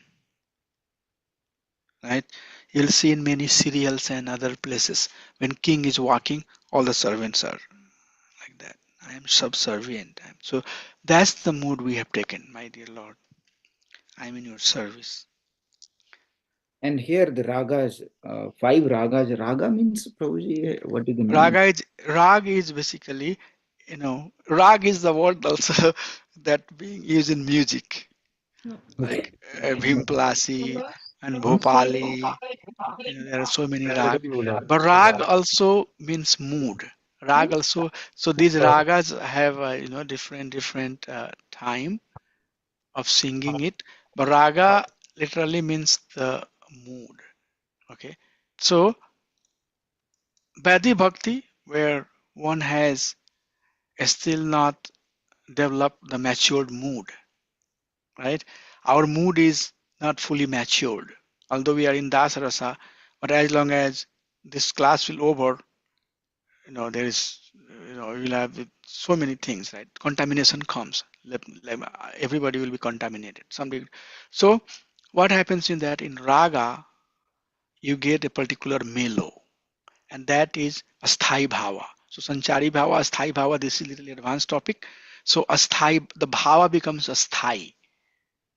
right? You'll see in many serials and other places when king is walking, all the servants are like that. I am subservient. So that's the mood we have taken, my dear Lord. I am in your service. And here the ragas, five ragas. Raga means, Prabhuji, what is the meaning? Rag is basically, rag is the word also that being used in music, Okay. like Bhimpalasi and Bhopali. There are so many rag, but rag also means mood. Rag also, so these ragas have different time of singing it, but raga literally means the mood. Okay, so Badi Bhakti, where one has still not developed the matured mood, right? Our mood is not fully matured, although we are in Dasarasa, but as long as this class will over, there is, we will have so many things, right? Contamination comes. Everybody will be contaminated. So what happens in that in Raga, you get a particular mellow, and that is asthai bhava. So sanchari bhava, asthai bhava, this is a little advanced topic. So asthai, the bhava becomes asthai.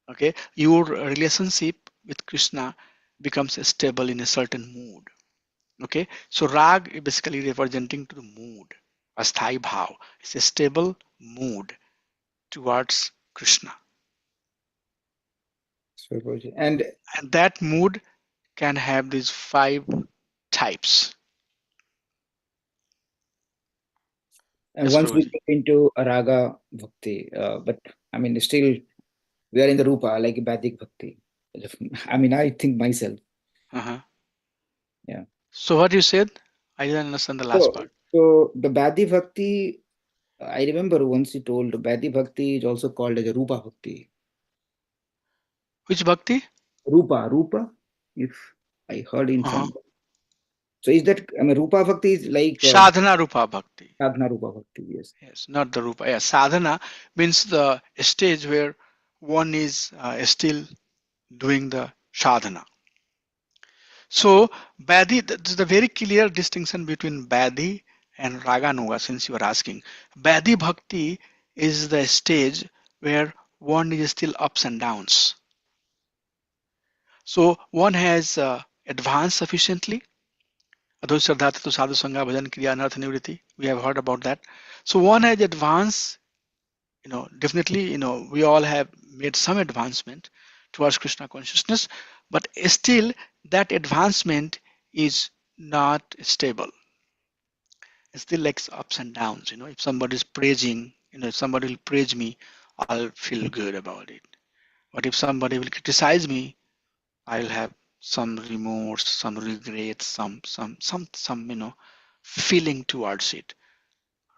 Okay, your relationship with Krishna becomes stable in a certain mood. Okay, so rag is basically representing to the mood. Asthai bhav. It's a stable mood towards Krishna, So, Prabhuji. And and that mood can have these five types. Yes, once we Prabhuji. get into a raga bhakti, but I mean, still we are in the rupa, like Bhadik bhakti. I mean, I think myself. Uh-huh. Yeah. So what you said? I didn't understand the last So, part. so the Bhadi bhakti, I remember once you told Bhadi bhakti is also called as a rupa bhakti. Which bhakti? Rupa, if I heard in Uh-huh. some. So is that, I mean, Rupa Bhakti is like Sadhana Rupa Bhakti. Sadhana Rupa Bhakti, yes. Yes, not the Rupa. Yeah, sadhana means the stage where one is still doing the sadhana. So Badi, there's a very clear distinction between Badi and Raganuga since you are asking. Badi Bhakti is the stage where one is still ups and downs. So one has advanced sufficiently. Adho Shraddha Tatu Sadhu Sangha Bhajan Kriya Anartha Nivritti. We have heard about that. So one has advanced, definitely, we all have made some advancement towards Krishna consciousness, but still that advancement is not stable. It still like ups and downs. If somebody's praising, if somebody will praise me, I'll feel good about it. But if somebody will criticize me, I'll have some remorse, some regret, some feeling towards it,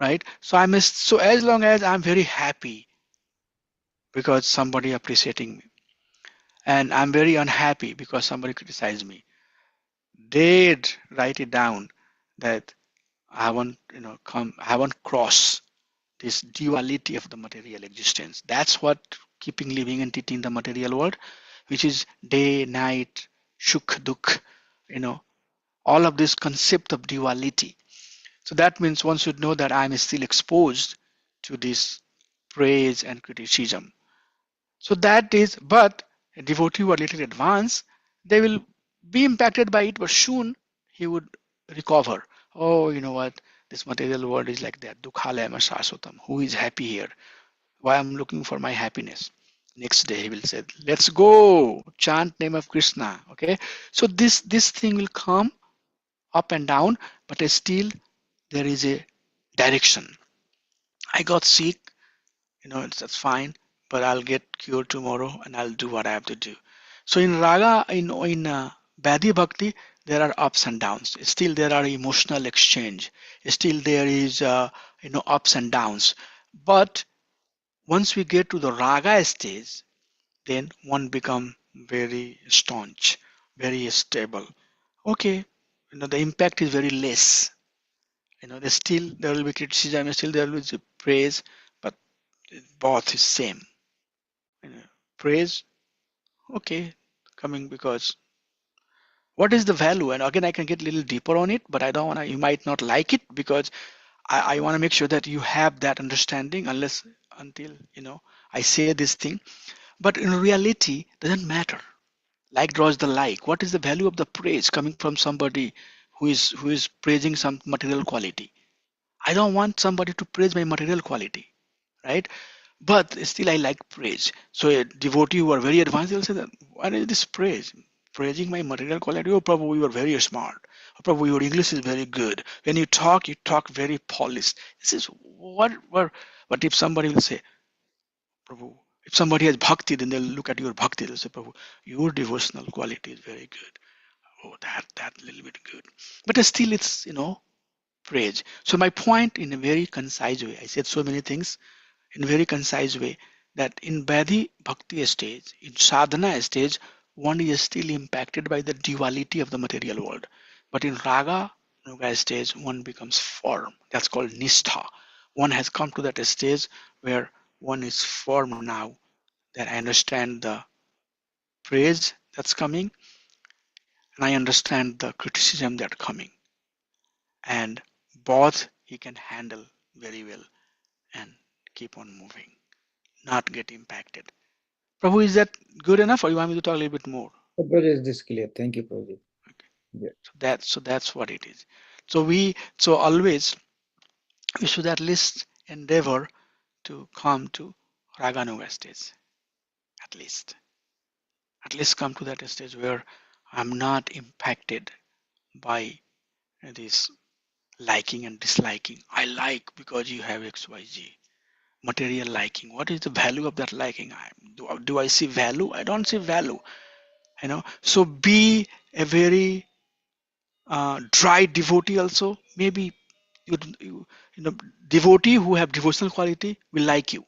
right? So as long as I'm very happy because somebody appreciating me, and I'm very unhappy because somebody criticized me, they'd write it down that I haven't, I haven't crossed this duality of the material existence. That's what keeping living entity in the material world, which is day, night, shuk, dukh, you know, all of this concept of duality. So that means one should know that I'm still exposed to this praise and criticism. So that is, but a devotee who are little advanced, they will be impacted by it, but soon he would recover. Oh, you know what? This material world is like that. Dukhalayama shasotam. Who is happy here? Why I'm looking for my happiness? Next day he will say, let's go chant name of Krishna. Okay. So this thing will come up and down, but still there is a direction. I got sick, that's fine, but I'll get cured tomorrow and I'll do what I have to do. So in raga, in Badi Bhakti, there are ups and downs. Still there are emotional exchange. Still there is ups and downs. But once we get to the raga stage, then one become very staunch, very stable. Okay, the impact is very less. There's still there will be criticism, still there will be praise, but both is same. you know, Praise, okay, coming because what is the value? And again, I can get a little deeper on it, but I don't want to. You might not like it because I want to make sure that you have that understanding, unless until I say this thing. But in reality, doesn't matter. Like draws the like. What is the value of the praise coming from somebody who is praising some material quality? I don't want somebody to praise my material quality, right? But still, I like praise. So a devotee who are very advanced, they'll say that, what is this praise? Praising my material quality. Oh, Prabhu, you are very smart. Oh, Prabhu, your English is very good. When you talk very polished. This is what. But if somebody will say, Prabhu, if somebody has bhakti, then they'll look at your bhakti. They'll say, Prabhu, your devotional quality is very good. Oh, that little bit good. But still, it's praise. So my point in a very concise way, I said so many things in a very concise way, that in Bhadi Bhakti stage, in Sadhana stage, one is still impacted by the duality of the material world. But in Raga Nuga stage, one becomes firm. That's called Nistha. One has come to that stage where one is firm now, that I understand the praise that's coming and I understand the criticism that's coming. And both he can handle very well and keep on moving, not get impacted. Prabhu, is that good enough, or you want me to talk a little bit more? The project is clear. Thank you, Prabhuji. Okay. Yeah. So that's what it is. So always we should at least endeavor to come to Raganuga stage. At least. At least come to that stage where I'm not impacted by this liking and disliking. I like because you have XYZ. Material liking. What is the value of that liking? Do I see value? I don't see value. So be a very dry devotee also. Maybe you, you know devotee who have devotional quality will like you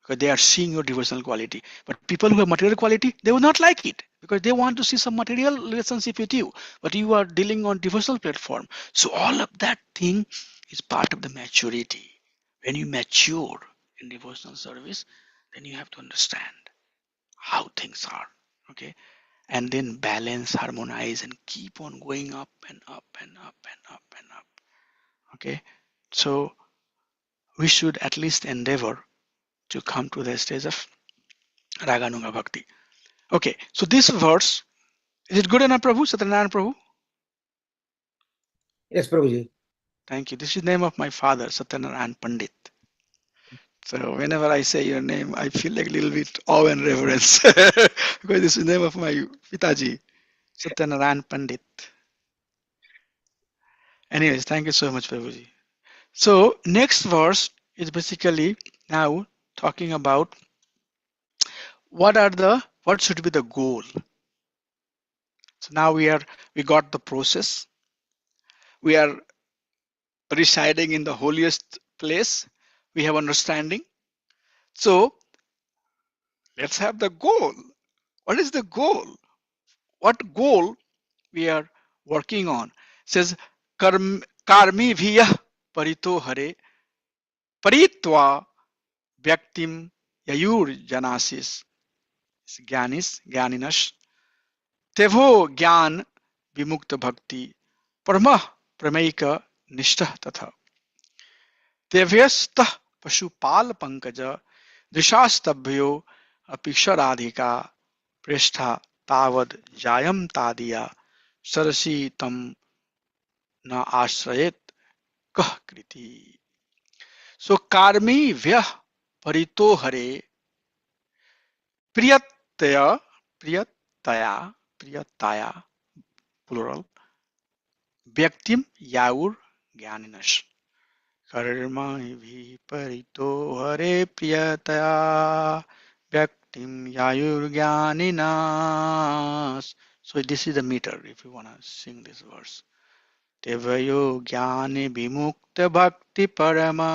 because they are seeing your devotional quality. But people who have material quality, they will not like it because they want to see some material relationship with you. But you are dealing on devotional platform. So all of that thing is part of the maturity. When you mature in devotional service, then you have to understand how things are. Okay, and then balance, harmonize, and keep on going up and up and up and up and up. Okay, so we should at least endeavor to come to the stage of Raganuga Bhakti. Okay, so this verse, is it good enough, Prabhu? Satyanarayan Prabhu? Yes, Prabhuji. Thank you. This is the name of my father, Satyanarayan Pandit. So whenever I say your name, I feel like a little bit awe and reverence because this is the name of my Pitaji, Satyanarayan Pandit. Anyways, thank you so much, Prabhuji. So next verse is basically now talking about what should be the goal. So now we got the process. We are residing in the holiest place. We have understanding. So let's have the goal. What is the goal? What goal we are working on? It says karmi bhiya parito hare paritva vyaktim yayur janasis ज्ञानिस ज्ञानिनश तेभो ज्ञान विमुक्त भक्ति परमः प्रमेयिक निष्ठ तथा तेभ्यस्तः पशुपाल पंकज दृशास्तभ्यो अपिक्षराधिका पृष्ठा तावद जायम तादिया Cersei तम न आश्रयेत कह कृति सो कार्मी व्यह परितो हरे प्रियतया प्रियतया प्रियताया प्लुरल व्यक्तिम याउर ज्ञानिनश कर्मा विपरीतो हरे प्रियतया व्यक्तिम यायुर ज्ञानिनाश. So this is the meter if you want to sing this verse. तेवयो ज्ञानि विमुक्त भक्ति परमा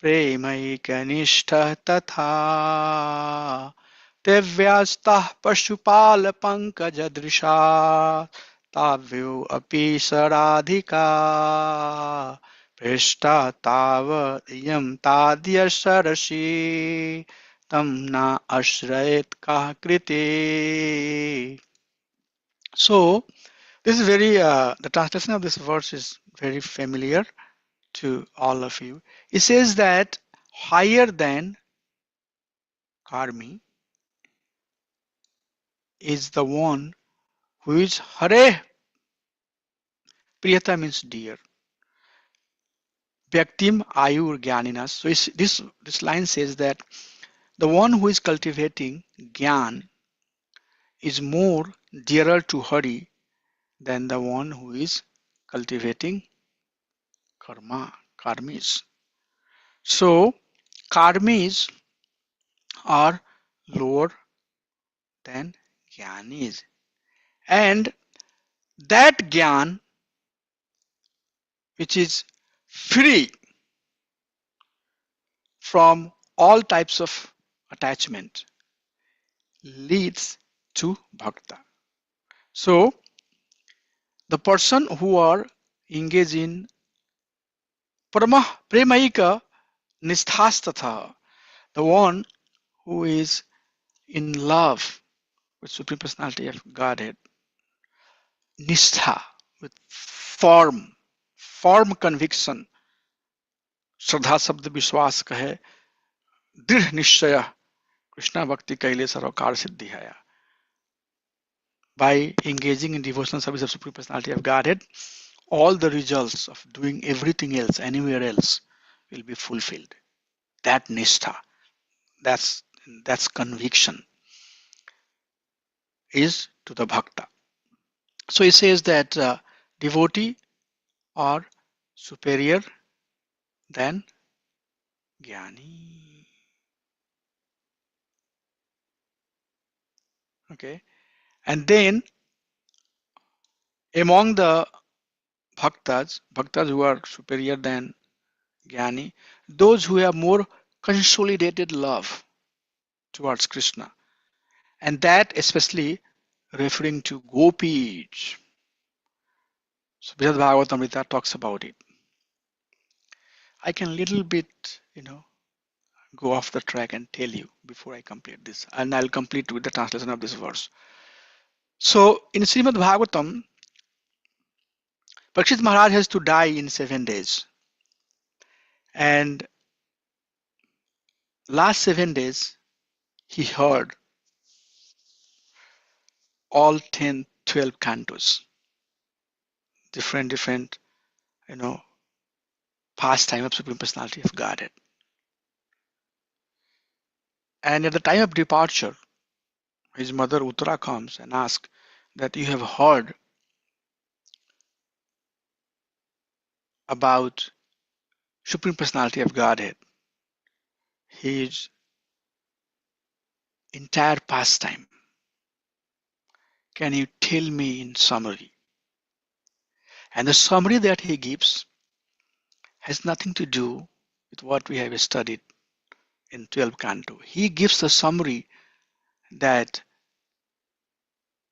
प्रेमैकनिष्ठ तथा तेव्यास्तः पशुपाल पंकजदृशा ताव्यो अपि सराधिका पृष्ठा तावयं ताद्य सरसि तं न आश्रयेत् कः कृते. So this is very, the translation of this verse is very familiar to all of you. It says that higher than Karmi is the one who is Hare. Priyata means dear. Vyaktim Ayur Gyaninas. So this line says that the one who is cultivating Gyan is more dearer to Hari than the one who is cultivating Karma, Karmis. So Karmis are lower than Gyanis. And that Gyan, which is free from all types of attachment, leads to Bhakta. So the person who are engaged in Premaika Nisthasthatha, the one who is in love with Supreme Personality of Godhead, Nistha, with firm conviction, श्रद्धा शब्द विश्वास कहे दृढ़ निश्चय कृष्णा भक्ति कैले सरोकार सिद्धि है. By engaging in devotional service of Supreme Personality of Godhead, all the results of doing everything else anywhere else will be fulfilled. That nishtha, that's conviction is to the bhakta. So he says that devotee are superior than jnani. Okay, and then among the bhaktas who are superior than jnani, those who have more consolidated love towards Krishna, and that especially referring to gopis. So Brihad Bhagavatamrita talks about it. I can little bit, go off the track and tell you before I complete this, and I'll complete with the translation of this verse. So in Srimad Bhagavatam, Parikshit Maharaj has to die in 7 days, and last 7 days he heard all 10, 12 cantos, different, you know, pastime of Supreme Personality of Godhead. And at the time of departure, his mother Uttara comes and asks that you have heard about Supreme Personality of Godhead, his entire pastime. Can you tell me in summary? And the summary that he gives has nothing to do with what we have studied in 12 Canto. He gives a summary that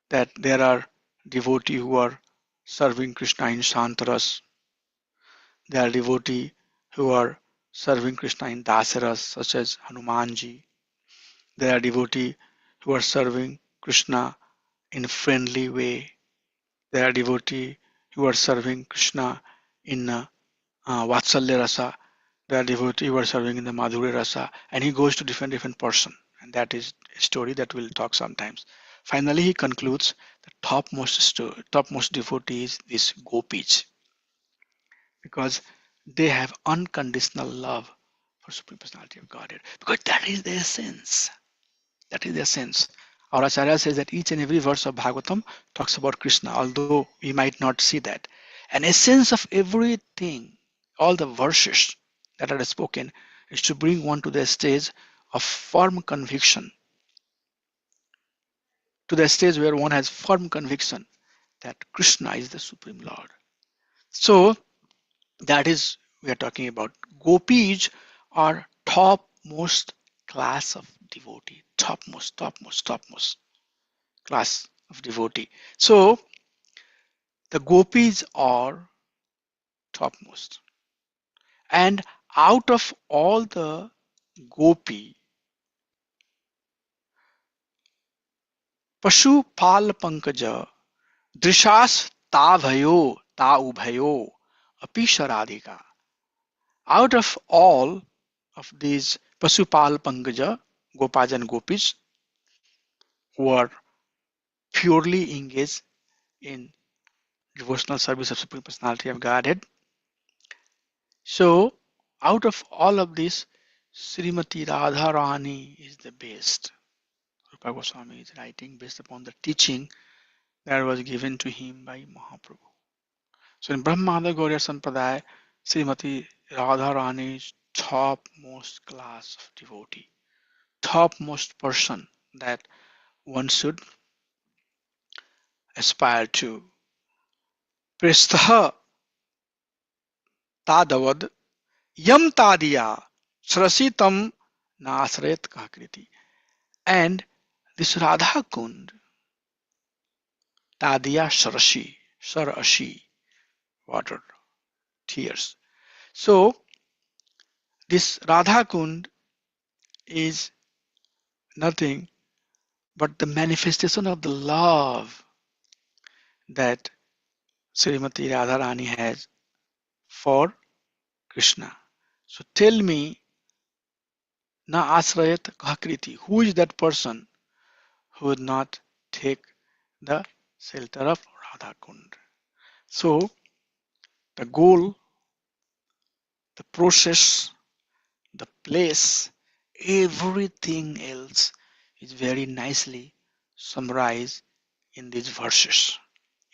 there are devotees who are serving Krishna in Shantaras. There are devotees who are serving Krishna in Dasaras, such as Hanumanji. There are devotees who are serving Krishna in a friendly way. There are devotees who are serving Krishna in Vatsalya Rasa. There are devotees who are serving in the Madhurya Rasa. And he goes to different person. And that is a story that we'll talk sometimes. Finally, he concludes the topmost devotee is this gopis, because they have unconditional love for Supreme Personality of Godhead. Because that is their sense. That is their sense. Our Acharya says that each and every verse of Bhagavatam talks about Krishna, although we might not see that. An essence of everything, all the verses that are spoken, is to bring one to the stage of firm conviction, to the stage where one has firm conviction that Krishna is the Supreme Lord. So that is, we are talking about gopis are topmost class of devotee, topmost class of devotee. So the gopis are topmost, and out of all the gopi, Pashu Pal Pankaja Drishas Ta Ubhayo Apisharadhika. Out of all of these Pasupal Pankaja, Gopas and Gopis, who are purely engaged in devotional service of Supreme Personality of Godhead. So, out of all of this, Srimati Radharani is the best. Rupa Goswami is writing based upon the teaching that was given to him by Mahaprabhu. So, in Brahmanda Gauriya Sampradaya, Srimati Radharani is topmost class of devotee, topmost person that one should aspire to. Prestha Tadavad Yam Tadiya Srasitam Nasret Kakriti. And this Radha Kund, Tadiya Sarashi, water, tears. So this Radha Kund is nothing but the manifestation of the love that Srimati Radharani has for Krishna. So tell me, Na Asrayat Kakriti, who is that person who would not take the shelter of Radha Kund? So the goal, the process, the place, everything else is very nicely summarized in these verses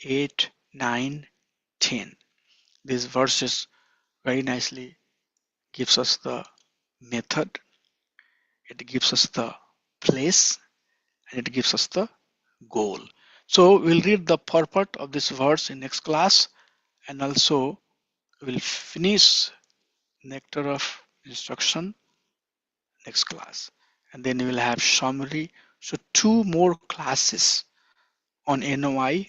8, 9, 10. These verses very nicely gives us the method, it gives us the place, and it gives us the goal. So we'll read the purport of this verse in next class, and also we'll finish nectar of instruction next class, and then we will have summary. So 2 more classes on NOI,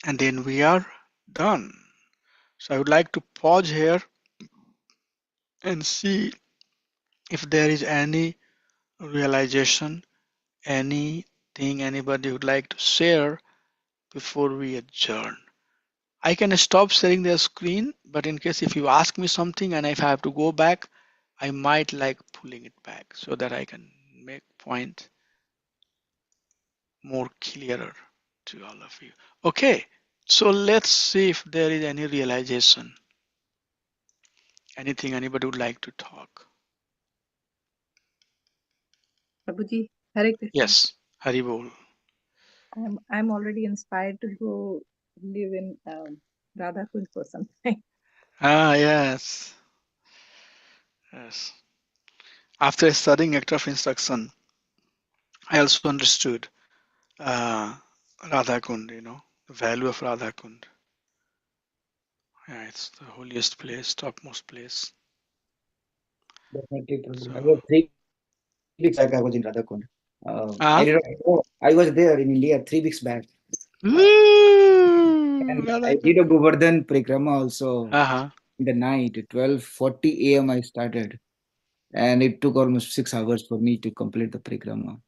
and then we are done. So I would like to pause here and see if there is any realization, anything anybody would like to share before we adjourn. I can stop sharing the screen, but in case if you ask me something and if I have to go back, I might like pulling it back so that I can make point more clearer to all of you. Okay, so let's see if there is any realization. Anything anybody would like to talk? Prabhuji, Hare Krishna. Yes, Haribol. I'm already inspired to go live in Radha Kund for some time. Ah, yes. Yes. After studying actor of instruction, I also understood uh, Radha Kund, the value of Radha Kund. Yeah, it's the holiest place, topmost place. Definitely, Prabhu. So, I was 3 weeks back. I was in Radhakund. I did ah, not know. I was there in India 3 weeks back. Uh, and woo, I Radha did Kund. a Govardhan Parikrama also Uh-huh. in the night. 12:40 a.m. I started, and it took almost 6 hours for me to complete the Parikrama.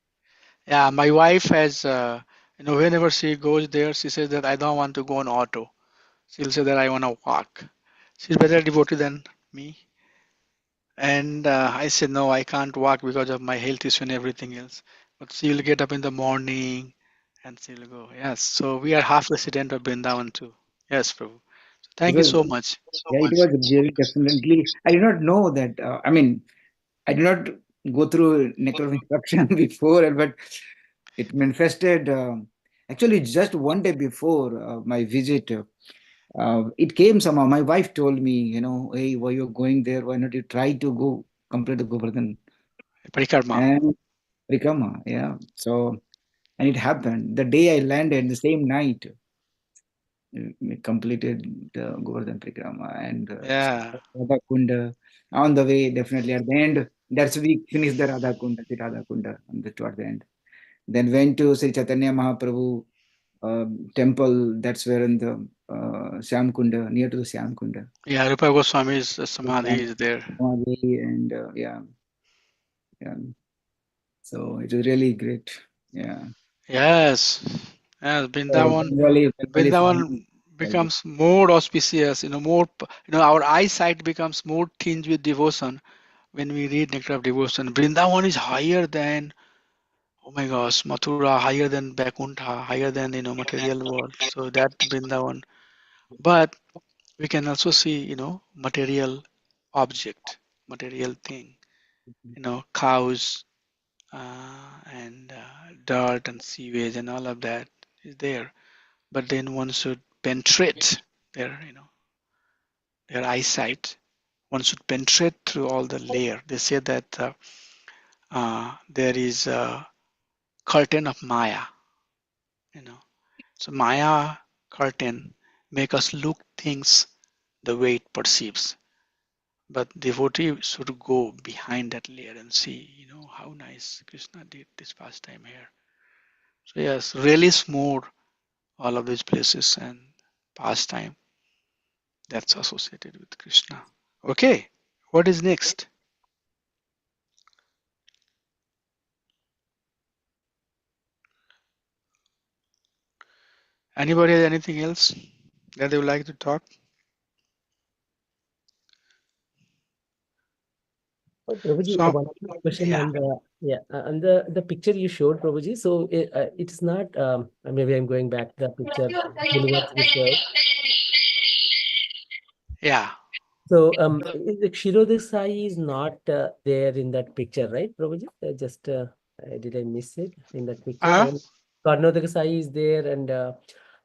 Yeah, my wife has, whenever she goes there, she says that I don't want to go on auto. She'll say that I want to walk. She's better devoted than me. And I said, no, I can't walk because of my health issue and everything else. But she will get up in the morning and she will go. Yes. So we are half resident of Brindavan too. Yes, Prabhu. So It thank you was, so much. yeah, it was really definitely. I did not know that. I mean, I did not go through nectar of instruction before, but it manifested. Actually, just one day before my visit, it came somehow. My wife told me, hey, why you're going there? Why not you try to go complete the Govardhan Parikarma. and Rikama? Yeah. So, and it happened. The day I landed, the same night, we completed the Govardhan Parikrama and Yeah. Radha Kunda on the way, definitely at the end. That's we finished the Radha Kunda toward the end. Then went to Sri Chaitanya Mahaprabhu temple. That's where in the Syam Kunda, near to the Syam Kunda. Yeah. Rupa Goswami's Samadhi is there. And yeah, yeah. So it was really great. Yeah. Yes. Yes. So Bengali farming. Brindavan becomes more auspicious, our eyesight becomes more tinged with devotion when we read Nectar of Devotion. Brindavan is higher than, oh my gosh, Mathura, higher than Vaikuntha, higher than, material world. So that Brindavan. But we can also see, material object, material thing, cows and dirt and sewage and all of that is there. But then one should penetrate their, their eyesight. One should penetrate through all the layer. They say that there is a curtain of Maya, you know. So Maya curtain make us look things the way it perceives. But devotee should go behind that layer and see, how nice Krishna did this pastime here. So yes, relish more all of these places and pastime that's associated with Krishna. Okay, what is next? Anybody has anything else that they would like to talk? Oh, Prabhuji, So one quick question yeah, on the picture you showed, Prabhuji. So it's not maybe I'm going back to the picture universe you showed. yeah. So the Kshirodak Sai is not there in that picture, right, Prabhuji? Just did I miss it in that picture? Uh, When Karnodak Sai is there and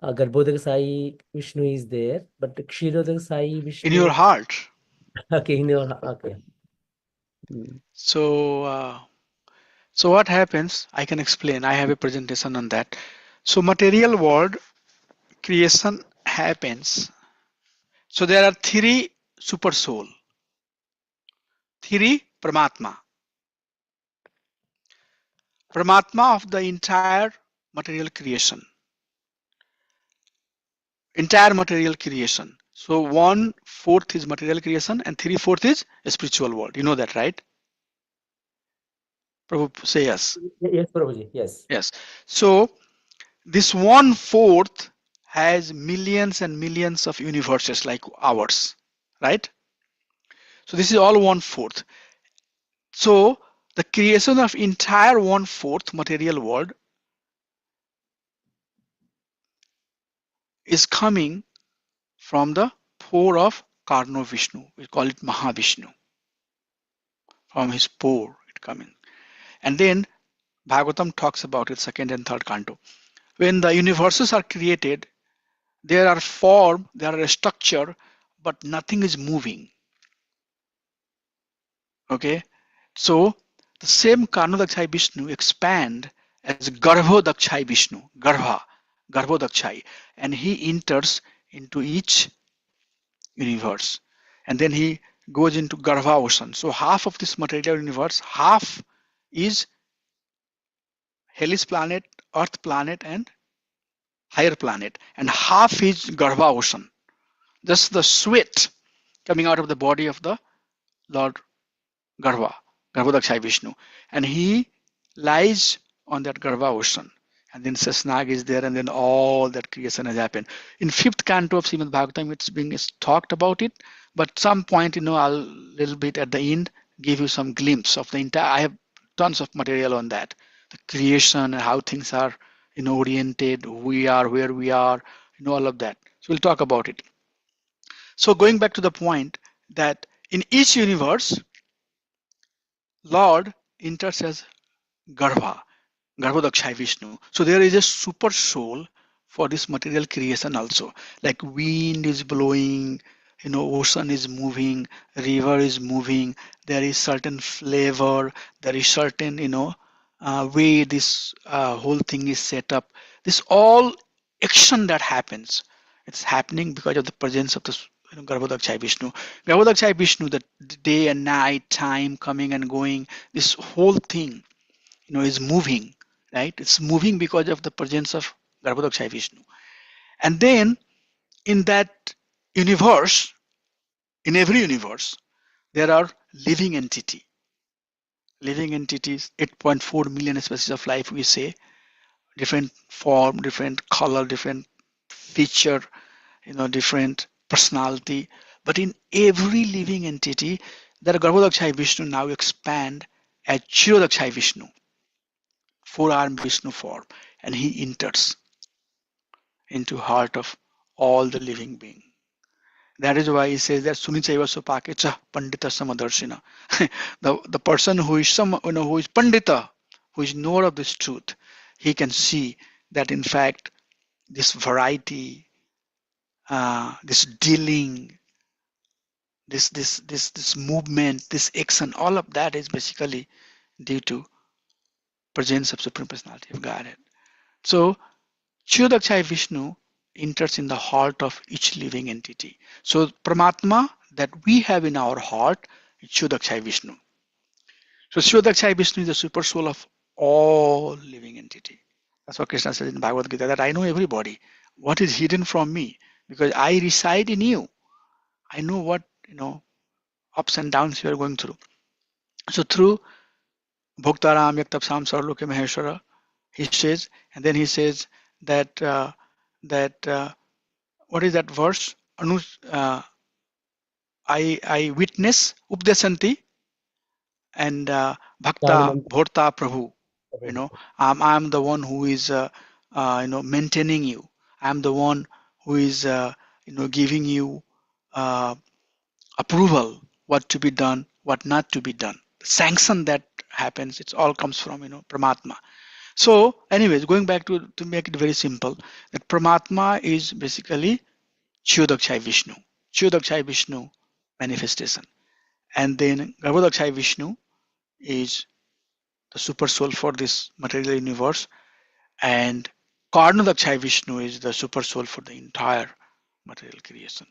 Garbhodak Sai Vishnu is there, but the Kshirodak Sai in your Vishnu, heart. okay, in your okay. Mm. So so what happens? I can explain. I have a presentation on that. So material world creation happens. So there are three super soul, three Paramatma. Paramatma of the entire material creation. Entire material creation. So 1/4 is material creation and 3/4 is a spiritual world. You know that, right? Prabhu say yes. Yes, Prabhuji, yes. Yes. So this 1/4 has millions and millions of universes like ours, right? So this is all 1/4. So the creation of entire 1/4 material world is coming from the pore of Karno Vishnu. We call it Mahavishnu. From his pore it coming. And then Bhagavatam talks about it, second and third canto. When the universes are created, there are form, there are a structure but nothing is moving. Okay, so the same Karnodakshai Vishnu expand as Garbhodakshai Vishnu, Garbhodakshai, and he enters into each universe, and then he goes into Garbha ocean. So half of this material universe, half is Helix planet, Earth planet, and higher planet, and half is Garbha ocean. Just the sweat coming out of the body of the Lord Garbha, Garbhodakshai Vishnu, and he lies on that Garbha ocean. And then Sasnag is there, and then all that creation has happened. In fifth canto of Srimad Bhagavatam, it's talked about it, but some point, I'll little bit at the end give you some glimpse of the entire. I have tons of material on that, the creation and how things are, oriented, who we are, where we are, all of that. So we'll talk about it. So going back to the point that in each universe, Lord enters as Garbha, Garbhodakshai Vishnu. So there is a super soul for this material creation also. Like wind is blowing, ocean is moving, river is moving. There is certain flavor. There is certain, way this whole thing is set up. This all action that happens, it's happening because of the presence of this, Garbhodakshai Vishnu. Garbhodakshai Vishnu, the day and night, time coming and going, this whole thing, is moving, right? It's moving because of the presence of Garbhodakshai Vishnu. And then in that universe, in every universe, there are living entity. Living entities, 8.4 million species of life, we say, different form, different color, different feature, different personality. But in every living entity, that Garbhodakshai Vishnu now expand as Chirodakshai Vishnu, four-armed Vishnu form, and he enters into heart of all the living being. That is why he says that Sunichaiva Supakecha Pandita Samadarshina. The person who is who is Pandita, who is knower of this truth, he can see that in fact this variety, this dealing, this movement, this action, all of that is basically due to presence of Supreme Personality of Godhead. So Chirodakshai Vishnu enters in the heart of each living entity. So Paramatma that we have in our heart is Chirodakshai Vishnu. So Chirodakshai Vishnu is the super soul of all living entity. That's what Krishna says in Bhagavad Gita, that I know everybody. What is hidden from me? Because I reside in you. I know what, ups and downs you are going through. So through Bhoktaram Yaktapsam Sarloke Maheshwara, he says, and then he says that what is that verse? I witness Updesanti and Bhakta Pranamanta Bhorta Prabhu. Prabhu. I'm the one who is maintaining you. I'm the one who is giving you uh, approval, what to be done, what not to be done. The sanction that happens, it all comes from Paramatma. So, anyways, going back to make it very simple, that Paramatma is basically Chirodakshai Vishnu. Chirodakshai Vishnu manifestation. And then Garbhodakshai Vishnu is the super soul for this material universe. And Karnodakshai Vishnu is the super soul for the entire material creation.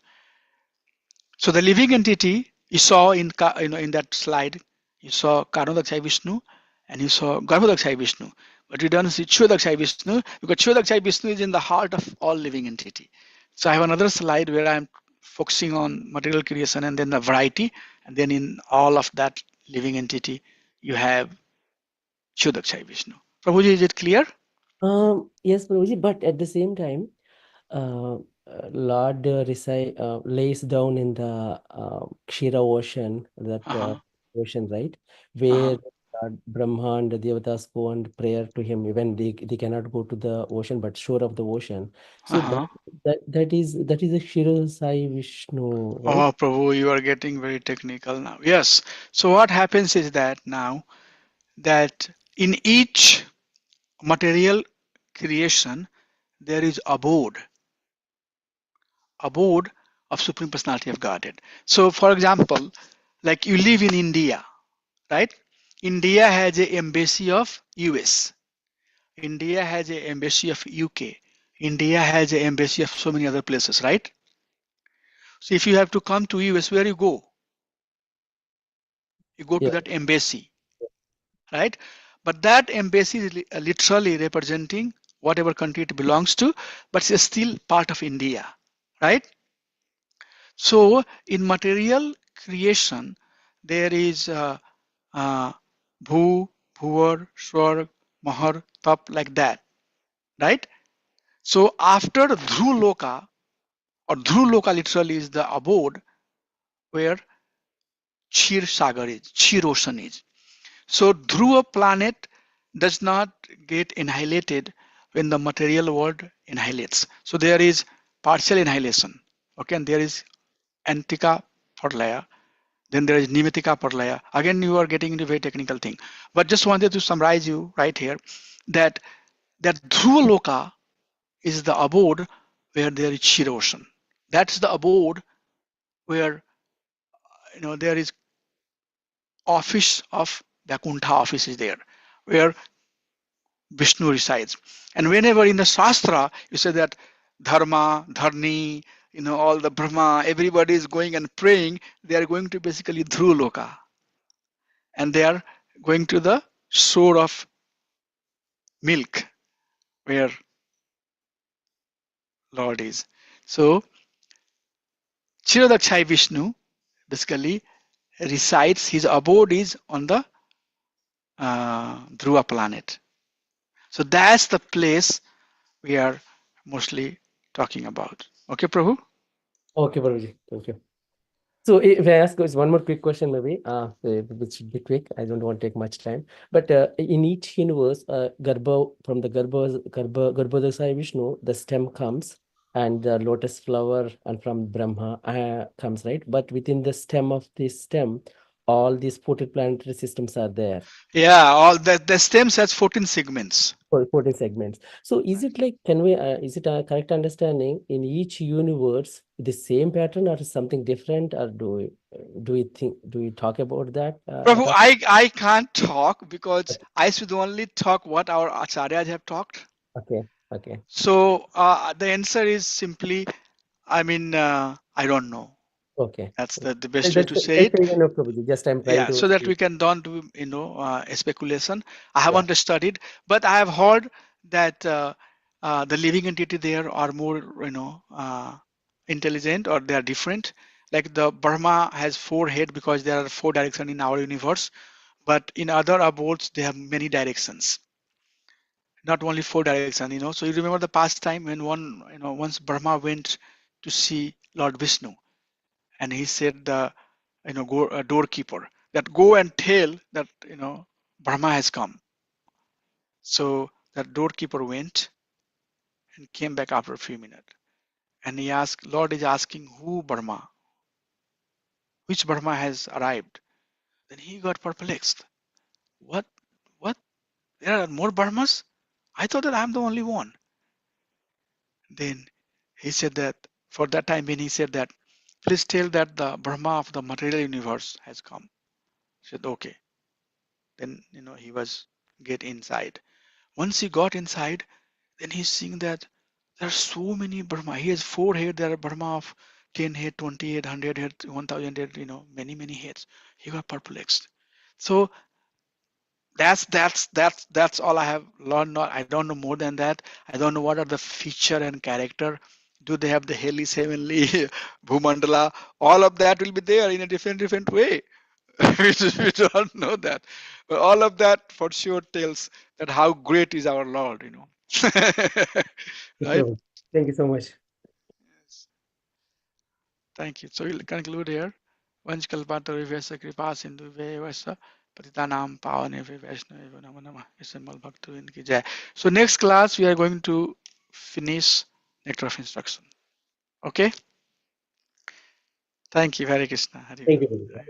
So the living entity you saw in in that slide, you saw Karnodakshai Vishnu and you saw Garbhodakshai Vishnu. But you don't see Chirodakshai Vishnu because Chirodakshai Vishnu is in the heart of all living entity. So I have another slide where I'm focusing on material creation and then the variety, and then in all of that living entity, you have Chirodakshai Vishnu. Prabhuji, is it clear? Yes, Prabhuji, but at the same time, Lord lays down in the Kshira ocean, that Uh-huh. ocean, right? Uh-huh. Where Lord Brahma and the Devatas go and prayer to him. Even they cannot go to the ocean, but shore of the ocean. So Uh-huh. that is a Kshira Sai Vishnu, right? Oh, Prabhu, you are getting very technical now. Yes. So what happens is that now that in each material creation, there is abode of Supreme Personality of Godhead. So, for example, like you live in India, right? India has an embassy of US. India has an embassy of UK. India has an embassy of so many other places, right? So if you have to come to US, where you go? You go to Yeah. that embassy, right? But that embassy is literally representing whatever country it belongs to, but it's still part of India, right? So in material creation, there is bhu, bhuvar, swarg, mahar, tap, like that, right? So after Dhru Loka, or Dhru Loka literally is the abode where Chir Sagar is, Chir Ocean is. So Dhruva planet does not get annihilated when the material world annihilates. So there is partial annihilation. Okay, and there is Antika Parlaya. Then there is Nimitika Parlaya. Again, you are getting into a very technical thing. But just wanted to summarize you right here that Dhruva Loka is the abode where there is Chir Ocean. That's the abode where there is office of Vaikuntha office is there, where Vishnu resides. And whenever in the Shastra you say that Dharma, Dharni, all the Brahma, everybody is going and praying, they are going to basically Dhru Loka. And they are going to the shore of milk where Lord is. So Chiradakshai Vishnu basically resides, his abode is on the Dhruva planet. So that's the place we are mostly talking about. Okay, Prabhu? Okay, Baruji. Thank you. So if I ask us one more quick question, maybe, which should be quick, I don't want to take much time. But in each universe, from the Garbhodakshaya Vishnu, the stem comes, and the lotus flower, and from Brahma comes, right? But within the stem of this stem, all these 14 planetary systems are there. Yeah, all the stem has 14 segments. 14 segments. So is it like, is it a correct understanding in each universe the same pattern or something different, or do we talk about that Prabhu, at all? I can't talk because I should only talk what our acharyas have talked. Okay, okay, So the answer is simply, I don't know. okay. That's the best way to say That's it. fair enough, Prabhuji. Just I'm trying Yeah, to so that see. we can don't do speculation. I Yeah. haven't studied, but I have heard that the living entity there are more intelligent, or they are different. Like the Brahma has 4 head because there are 4 directions in our universe, but in other abodes they have many directions, not only 4 directions. So you remember the past time when once Brahma went to see Lord Vishnu, and he said the doorkeeper that go and tell that Brahma has come. So that doorkeeper went and came back after a few minutes, and he asked, Lord is asking who Brahma, which Brahma has arrived. Then he got perplexed. What there are more Brahmas? I thought that I'm the only one. Then he said that for that time when he said that, please tell that the Brahma of the material universe has come. He said okay. Then he was get inside. Once he got inside, then he's seeing that there are so many Brahma. He has 4 heads. There are Brahma of 10 head, 20 head, 100 head, 1000 head, many heads. He got perplexed. So that's all I have learned. I don't know more than that. I don't know what are the feature and character. Do they have the heli, heavenly, bhumandala? All of that will be there in a different way. we don't know that, but all of that for sure tells that how great is our Lord. Right? So, thank you so much. Thank you. So we'll conclude here. Vanch kalpata vivesa kripa sindhu vevasa patitanam pavane vaishnava namo namah. Isamal bhaktu ki jai. So next class we are going to finish nectar of instruction. Okay. Thank you. Hare Krishna. Hare Thank you, Prabhuji.